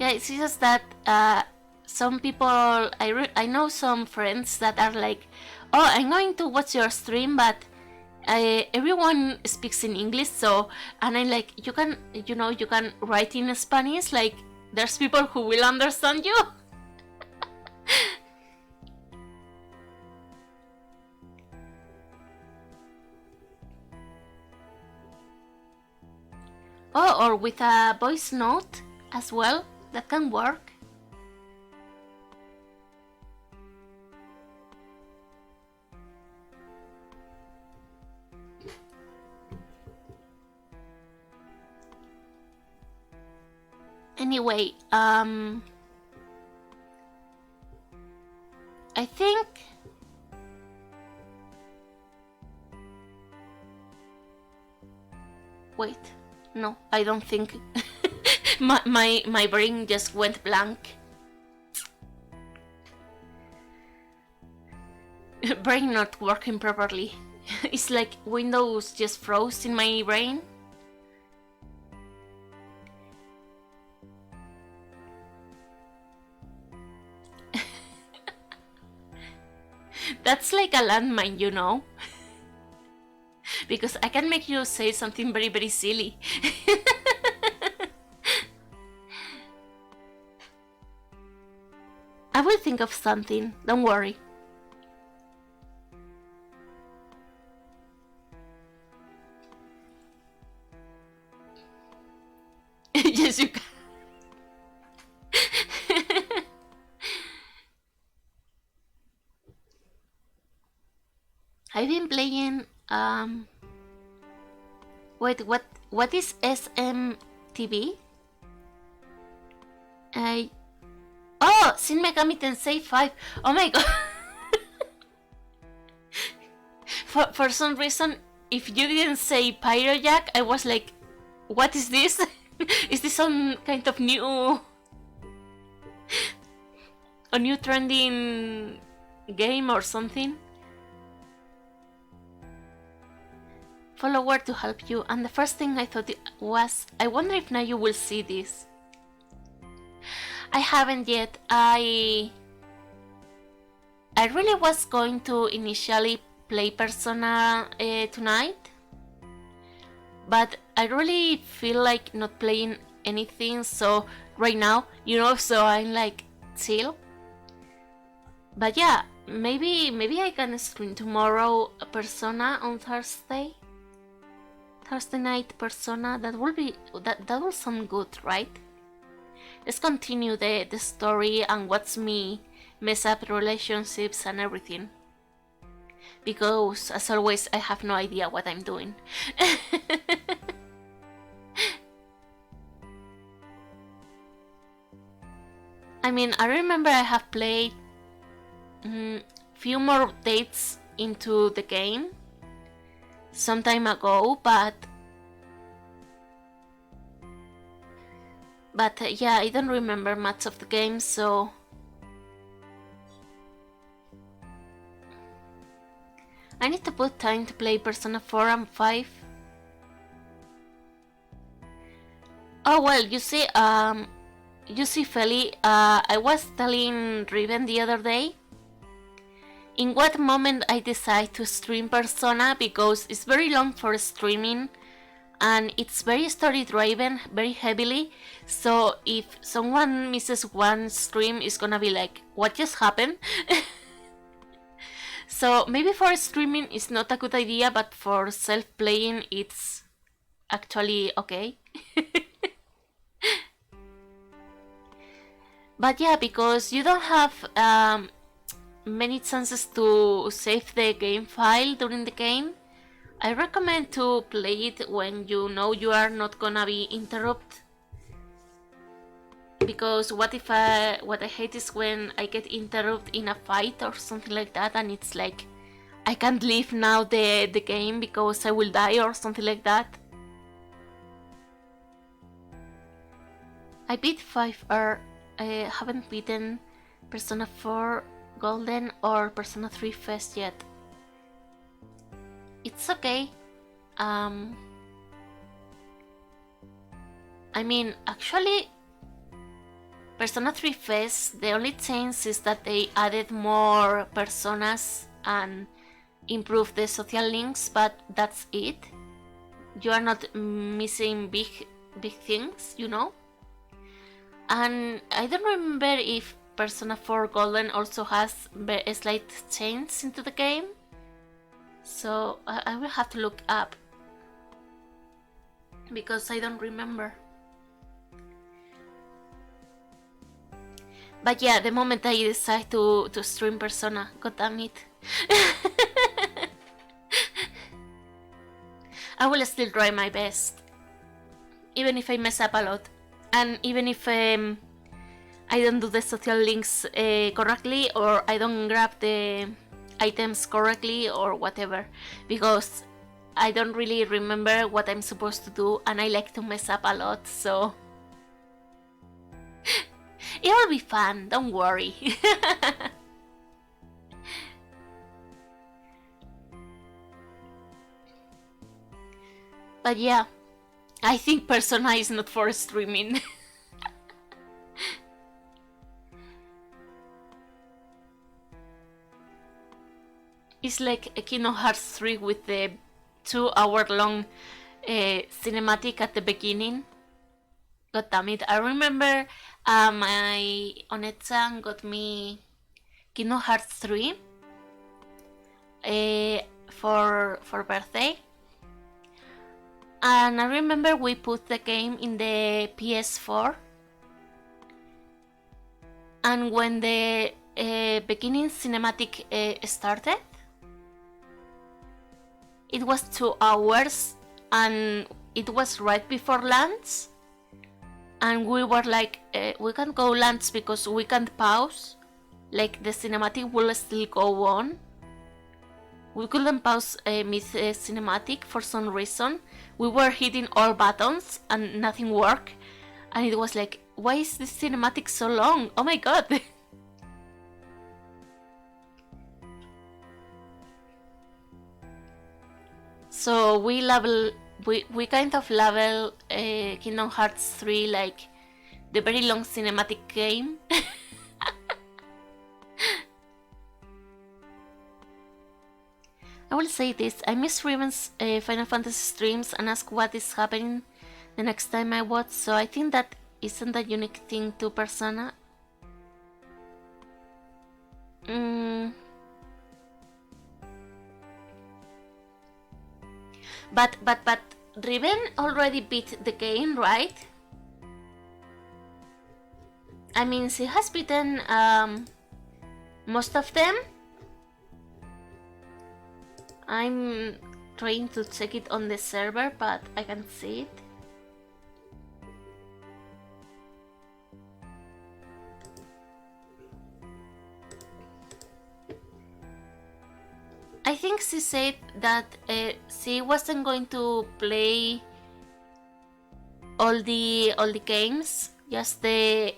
Yeah, it's just that some people, I know some friends that are like, oh, I'm going to watch your stream, but everyone speaks in English, so, and I'm like, you can write in Spanish, like, there's people who will understand you. Oh, or with a voice note as well, that can work. Anyway, I think wait, no, I don't think my brain just went blank. Brain not working properly. It's like Windows just froze in my brain. That's like a landmine, you know? Because I can make you say something very, very silly. I will think of something, don't worry. Yes, you can. I've been playing wait, what is SMTV? Oh, Shin Megami Tensei 5. Oh my god. For some reason, if you didn't say Pyrojack, I was like, what is this? Is this some kind of new trending game or something? Follower to help you, and the first thing I thought was, I wonder if Nayu will see this. I haven't yet. I really was going to initially play Persona tonight, but I really feel like not playing anything, so right now, so I'm like chill. But yeah, maybe I can stream tomorrow Persona on Thursday night Persona. That will sound good, right? Let's continue the story and watch me mess up relationships and everything. Because, as always, I have no idea what I'm doing. I mean, I remember I have played few more updates into the game some time ago, but yeah, I don't remember much of the game, so I need to put time to play Persona 4 and 5. Oh well, you see, Feli, I was telling Riven the other day in what moment I decide to stream Persona, because it's very long for streaming and it's very story driven, very heavily, so if someone misses one stream, it's gonna be like, what just happened? So maybe for streaming it's not a good idea, but for self-playing it's actually okay. But yeah, because you don't have many chances to save the game file during the game, I recommend to play it when you know you are not gonna be interrupted. because what I hate is when I get interrupted in a fight or something like that, and it's like I can't leave now the game because I will die or something like that. I beat 5R. I haven't beaten Persona 4 Golden or Persona 3 Fest yet. It's okay. I mean, actually, Persona 3 Fest, the only change is that they added more personas and improved the social links, but that's it. You are not missing big things, you know? And I don't remember if Persona 4 Golden also has a slight change into the game, so I will have to look up because I don't remember. But yeah, the moment I decide to stream Persona, god damn it. I will still try my best, even if I mess up a lot, and even if I don't do the social links correctly, or I don't grab the items correctly or whatever, because I don't really remember what I'm supposed to do and I like to mess up a lot, so it will be fun, don't worry. But yeah, I think Persona is not for streaming. It's like a Kingdom Hearts 3 with the 2-hour-long cinematic at the beginning. God damn it, I remember my Onetsan got me Kingdom Hearts 3 for birthday. And I remember we put the game in the PS4. And when the beginning cinematic started, it was 2 hours and it was right before lunch. And we were like, we can't go lunch because we can't pause. Like the cinematic will still go on. We couldn't pause mid cinematic for some reason. We were hitting all buttons and nothing worked. And it was like, why is this cinematic so long? Oh my god! So we kind of level Kingdom Hearts 3 like the very long cinematic game. I will say this, I miss Riven's Final Fantasy streams and ask what is happening the next time I watch, so I think that isn't a unique thing to Persona. But Riven already beat the game, right? I mean, she has beaten most of them. I'm trying to check it on the server, but I can't see it. I think she said that she wasn't going to play all the games, just the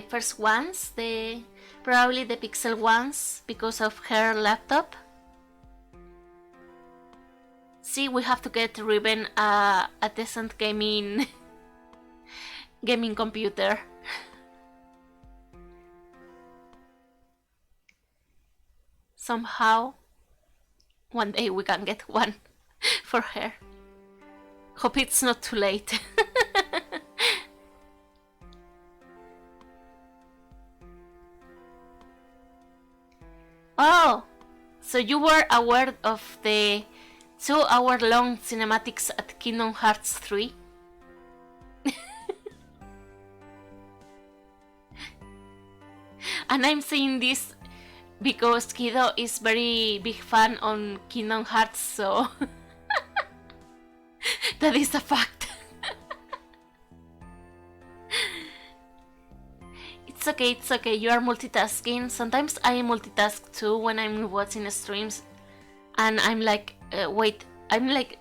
first ones, probably the Pixel ones, because of her laptop. See, we have to get Riven a decent gaming computer. Somehow, one day we can get one for her. Hope it's not too late. Oh, so you were aware of the 2-hour-long cinematics at Kingdom Hearts 3? And I'm saying this because Kido is very big fan on Kingdom Hearts, so that is a fact. It's okay, it's okay. You are multitasking. Sometimes I multitask too when I'm watching streams, and I'm like, wait, I'm like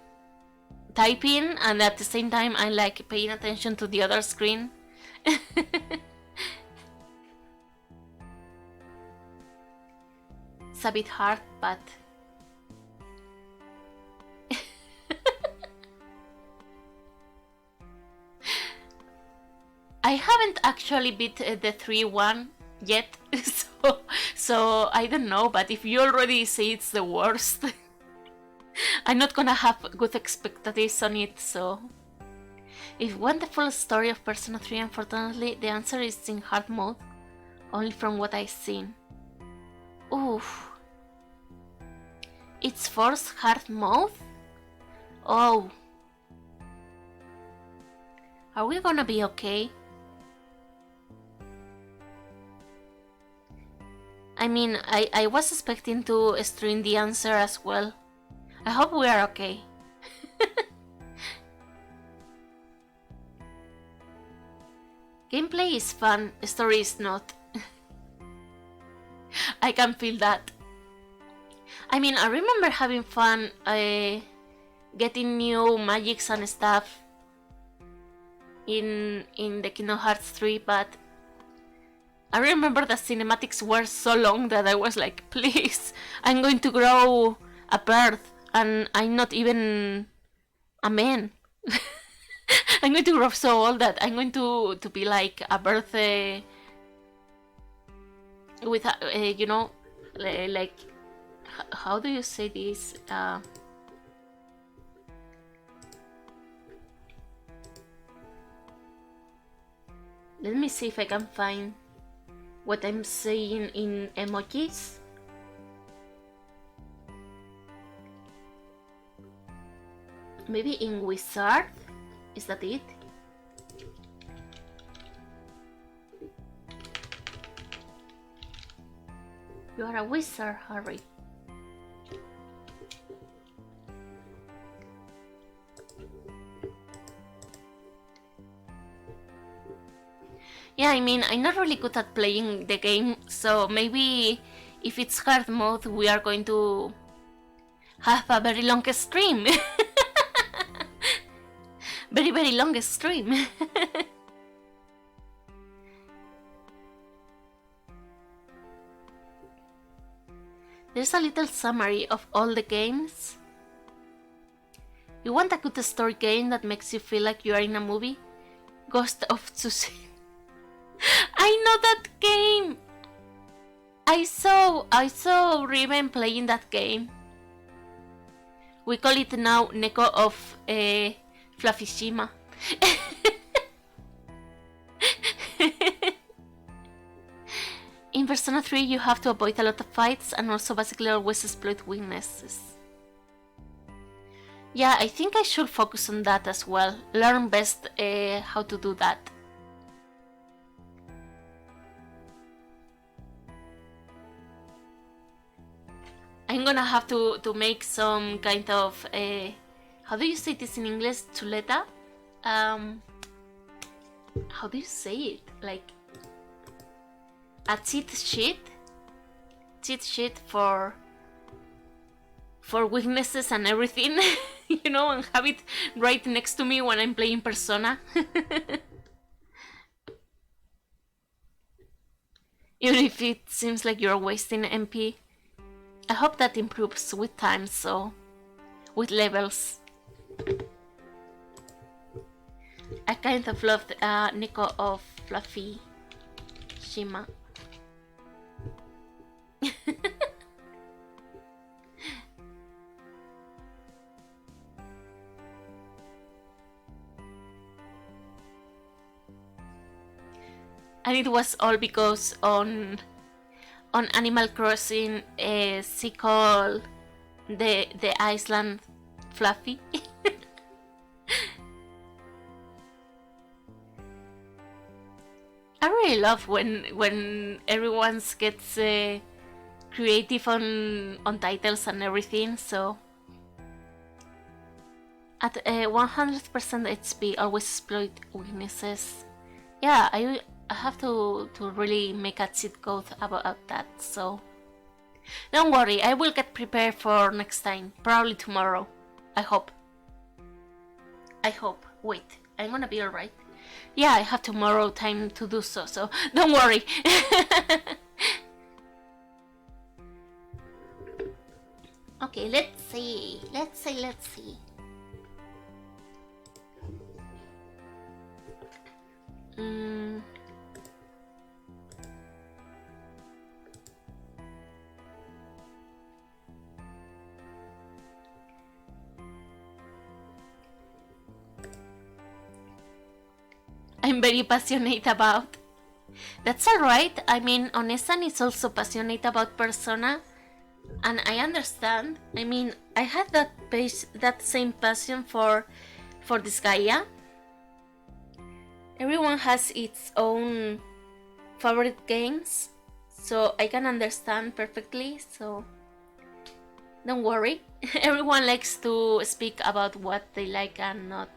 typing, and at the same time I'm like paying attention to the other screen. It's a bit hard, but I haven't actually beat the 3-1 yet, so I don't know, but if you already say it's the worst, I'm not gonna have good expectations on it, so... If you want the full story of Persona 3, unfortunately, the answer is in hard mode, only from what I've seen. Oof. It's forced hard mode? Oh. Are we gonna be okay? I mean, I was expecting to stream the answer as well. I hope we are okay. Gameplay is fun, story is not. I can feel that. I mean, I remember having fun getting new magics and stuff in the Kingdom Hearts 3, but I remember the cinematics were so long that I was like, please, I'm going to grow a bird and I'm not even a man. I'm going to grow so old that I'm going to be like a bird with a, you know, like, how do you say this? Let me see if I can find what I'm saying in emojis. Maybe in wizard? Is that it? You are a wizard, Harry. Yeah, I mean, I'm not really good at playing the game, so maybe if it's hard mode, we are going to have a very long stream. Very long stream. There's a little summary of all the games. You want a good story game that makes you feel like you are in a movie? Ghost of Tsushima. I know that game! I saw Riven playing that game. We call it now Neko of Fluffyshima. In Persona 3 you have to avoid a lot of fights and also basically always exploit weaknesses. Yeah, I think I should focus on that as well. Learn best how to do that. I'm gonna have to make some kind of how do you say this in English? Chuleta? How do you say it? Like a cheat sheet? Cheat sheet for weaknesses and everything, you know, and have it right next to me when I'm playing Persona. Even if it seems like you're wasting MP. I hope that improves with time, so with levels. I kind of loved Nico of Fluffy Shima. And it was all because on Animal Crossing, she called the island Fluffy. I really love when everyone gets creative on titles and everything. So at 100% HP, always exploit weaknesses. Yeah, I have to really make a cheat code about that. So don't worry, I will get prepared for next time. Probably tomorrow. I hope. Wait, I'm gonna be alright. Yeah, I have tomorrow time to do so. So don't worry. Okay, let's see. I'm very passionate about. That's alright. I mean, Onesan is also passionate about Persona, and I understand. I mean, I had that same passion for this Gaia. Everyone has its own favorite games, so I can understand perfectly. So don't worry. Everyone likes to speak about what they like and not.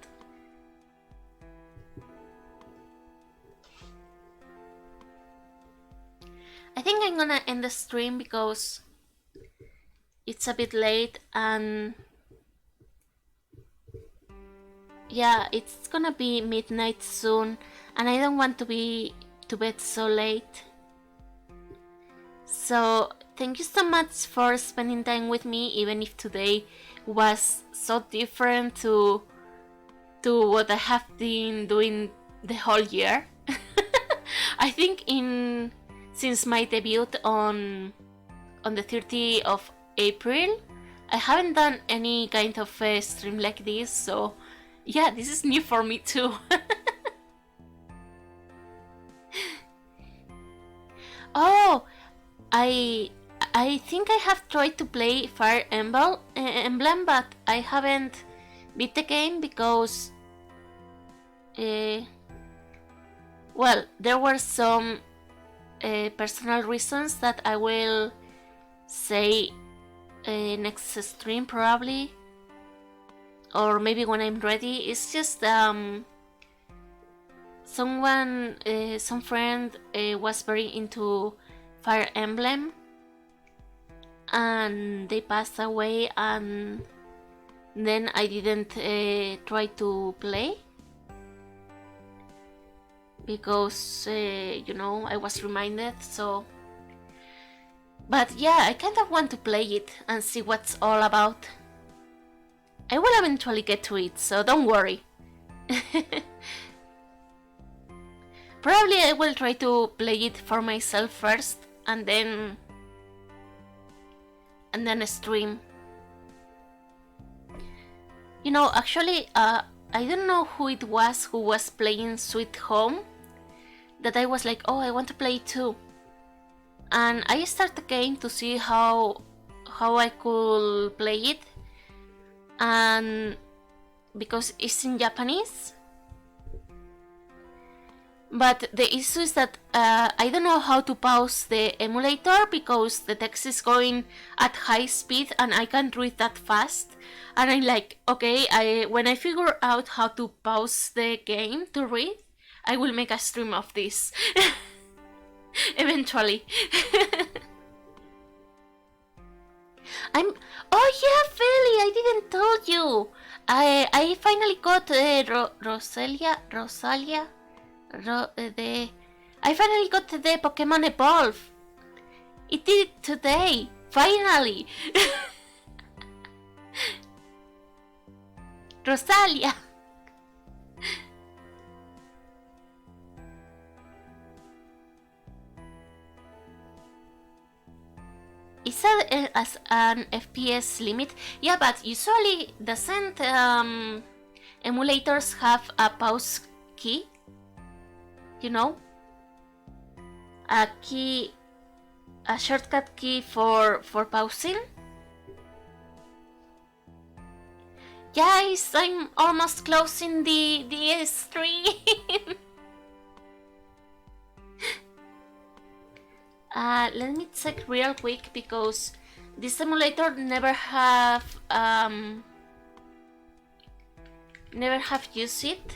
I think I'm gonna end the stream because it's a bit late and yeah, it's gonna be midnight soon and I don't want to be to bed so late. So thank you so much for spending time with me, even if today was so different to what I have been doing the whole year. I think since my debut on the 30th of April, I haven't done any kind of stream like this, so yeah, this is new for me too. Oh, I think I have tried to play Fire Emblem, but I haven't beat the game because well, there were some personal reasons that I will say next stream probably, or maybe when I'm ready. It's just some friend was very into Fire Emblem and they passed away, and then I didn't try to play because I was reminded. So but yeah, I kind of want to play it and see what's all about. I will eventually get to it, so don't worry. Probably I will try to play it for myself first and then stream. Actually, I don't know who it was who was playing Sweet Home that I was like, oh, I want to play it too. And I started the game to see how I could play it, and because it's in Japanese. But the issue is that I don't know how to pause the emulator because the text is going at high speed and I can't read that fast. And I'm like, okay, when I figure out how to pause the game to read, I will make a stream of this. Eventually. Oh yeah, Feli, I didn't tell you. I finally got Rosalia. I finally got the Pokemon Evolve. It did it today, finally. Rosalia. Is that as an FPS limit? Yeah, but usually doesn't emulators have a pause key? A shortcut key for pausing? Guys, I'm almost closing the stream. Let me check real quick because this simulator never have used it.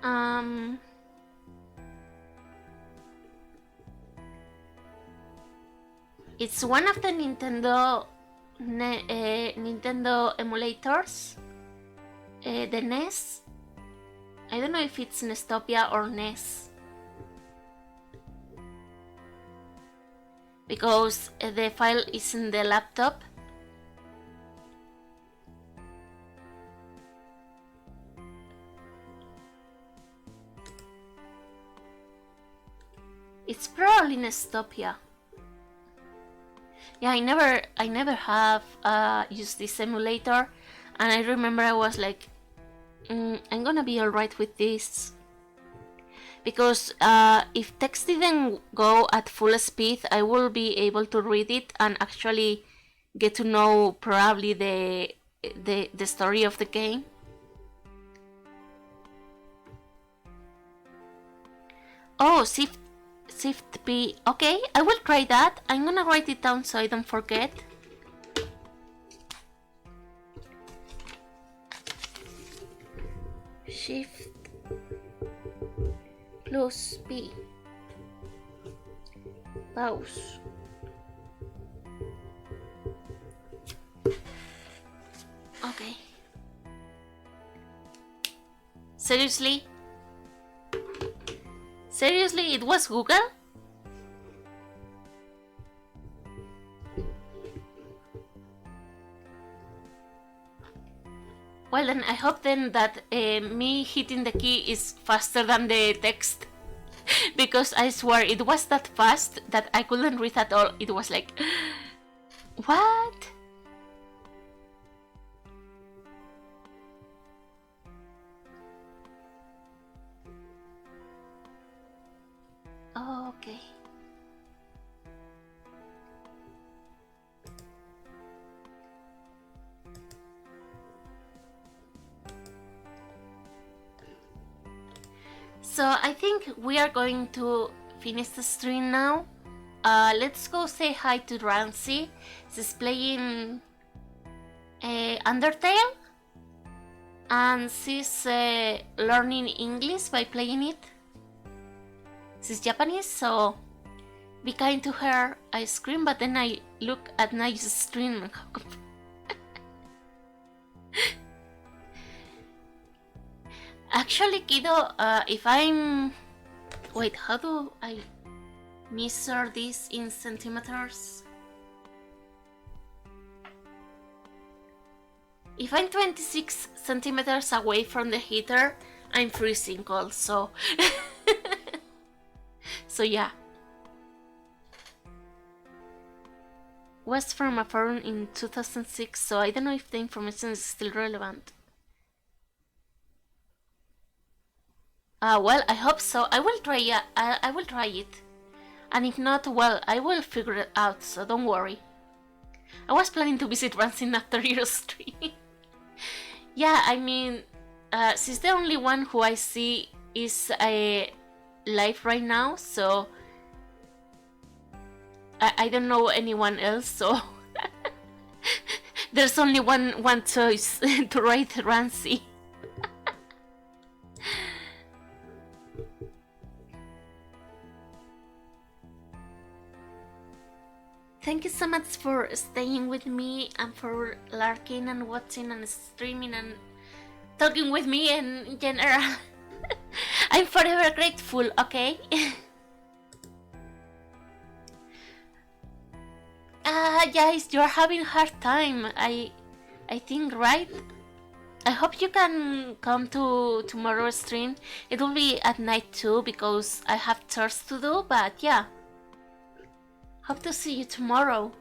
Um, it's one of the Nintendo emulators. The NES. I don't know if it's Nestopia or NES. Because the file is in the laptop. It's probably Nestopia. Yeah, I never have used this emulator, and I remember I was like, I'm gonna be alright with this. Because if text didn't go at full speed, I will be able to read it and actually get to know probably the story of the game. Oh, Shift P. Okay, I will try that. I'm gonna write it down so I don't forget. Shift plus P. Pause. Okay. Seriously? Seriously, it was Google? Well then, I hope then that me hitting the key is faster than the text. Because I swear it was that fast that I couldn't read at all. It was like, what? Oh, okay. So I think we are going to finish the stream now. Let's go say hi to Rancy. She's playing Undertale, and she's learning English by playing it. She's Japanese, so be kind to her. I scream, but then I look at Nayu's stream. Actually, kiddo, if I'm... Wait, how do I measure this in centimeters? If I'm 26 centimeters away from the heater, I'm freezing cold, so... So yeah. Was from a forum in 2006, so I don't know if the information is still relevant. Well, I hope so. I will try. I will try it, and if not, well, I will figure it out. So don't worry. I was planning to visit Rancid after your stream. Yeah, I mean, she's the only one who I see is live right now, so I don't know anyone else. So there's only one choice to write Rancid. Thank you so much for staying with me and for lurking and watching and streaming and talking with me in general. I'm forever grateful, okay? Guys, you're having a hard time, I think, right? I hope you can come to tomorrow's stream. It will be at night too, because I have chores to do, but yeah. Hope to see you tomorrow.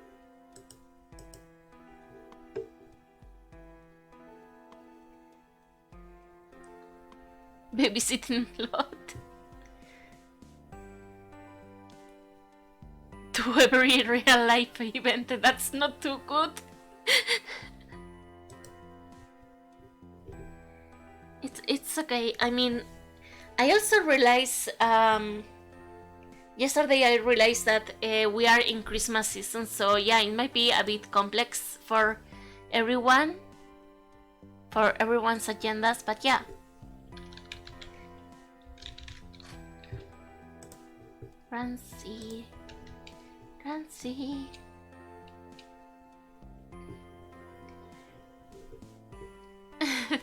Babysitting a lot. To every real life event, that's not too good. It's okay. I mean, I also realized yesterday I realized that we are in Christmas season, so yeah, it might be a bit complex for everyone, for everyone's agendas, but yeah. Rancy. Rancy.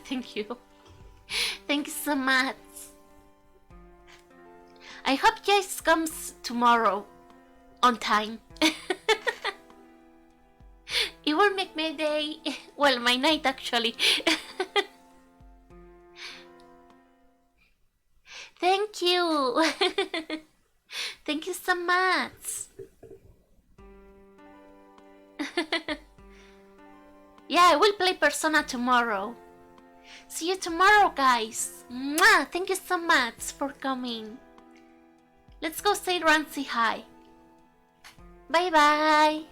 Thank you. Thank you so much. I hope Jace comes tomorrow on time. It will make my day, well, my night actually. Thank you. Thank you so much. Yeah, I will play Persona tomorrow. See you tomorrow, guys. Mwah! Thank you so much for coming. Let's go say Rancy hi. Bye bye.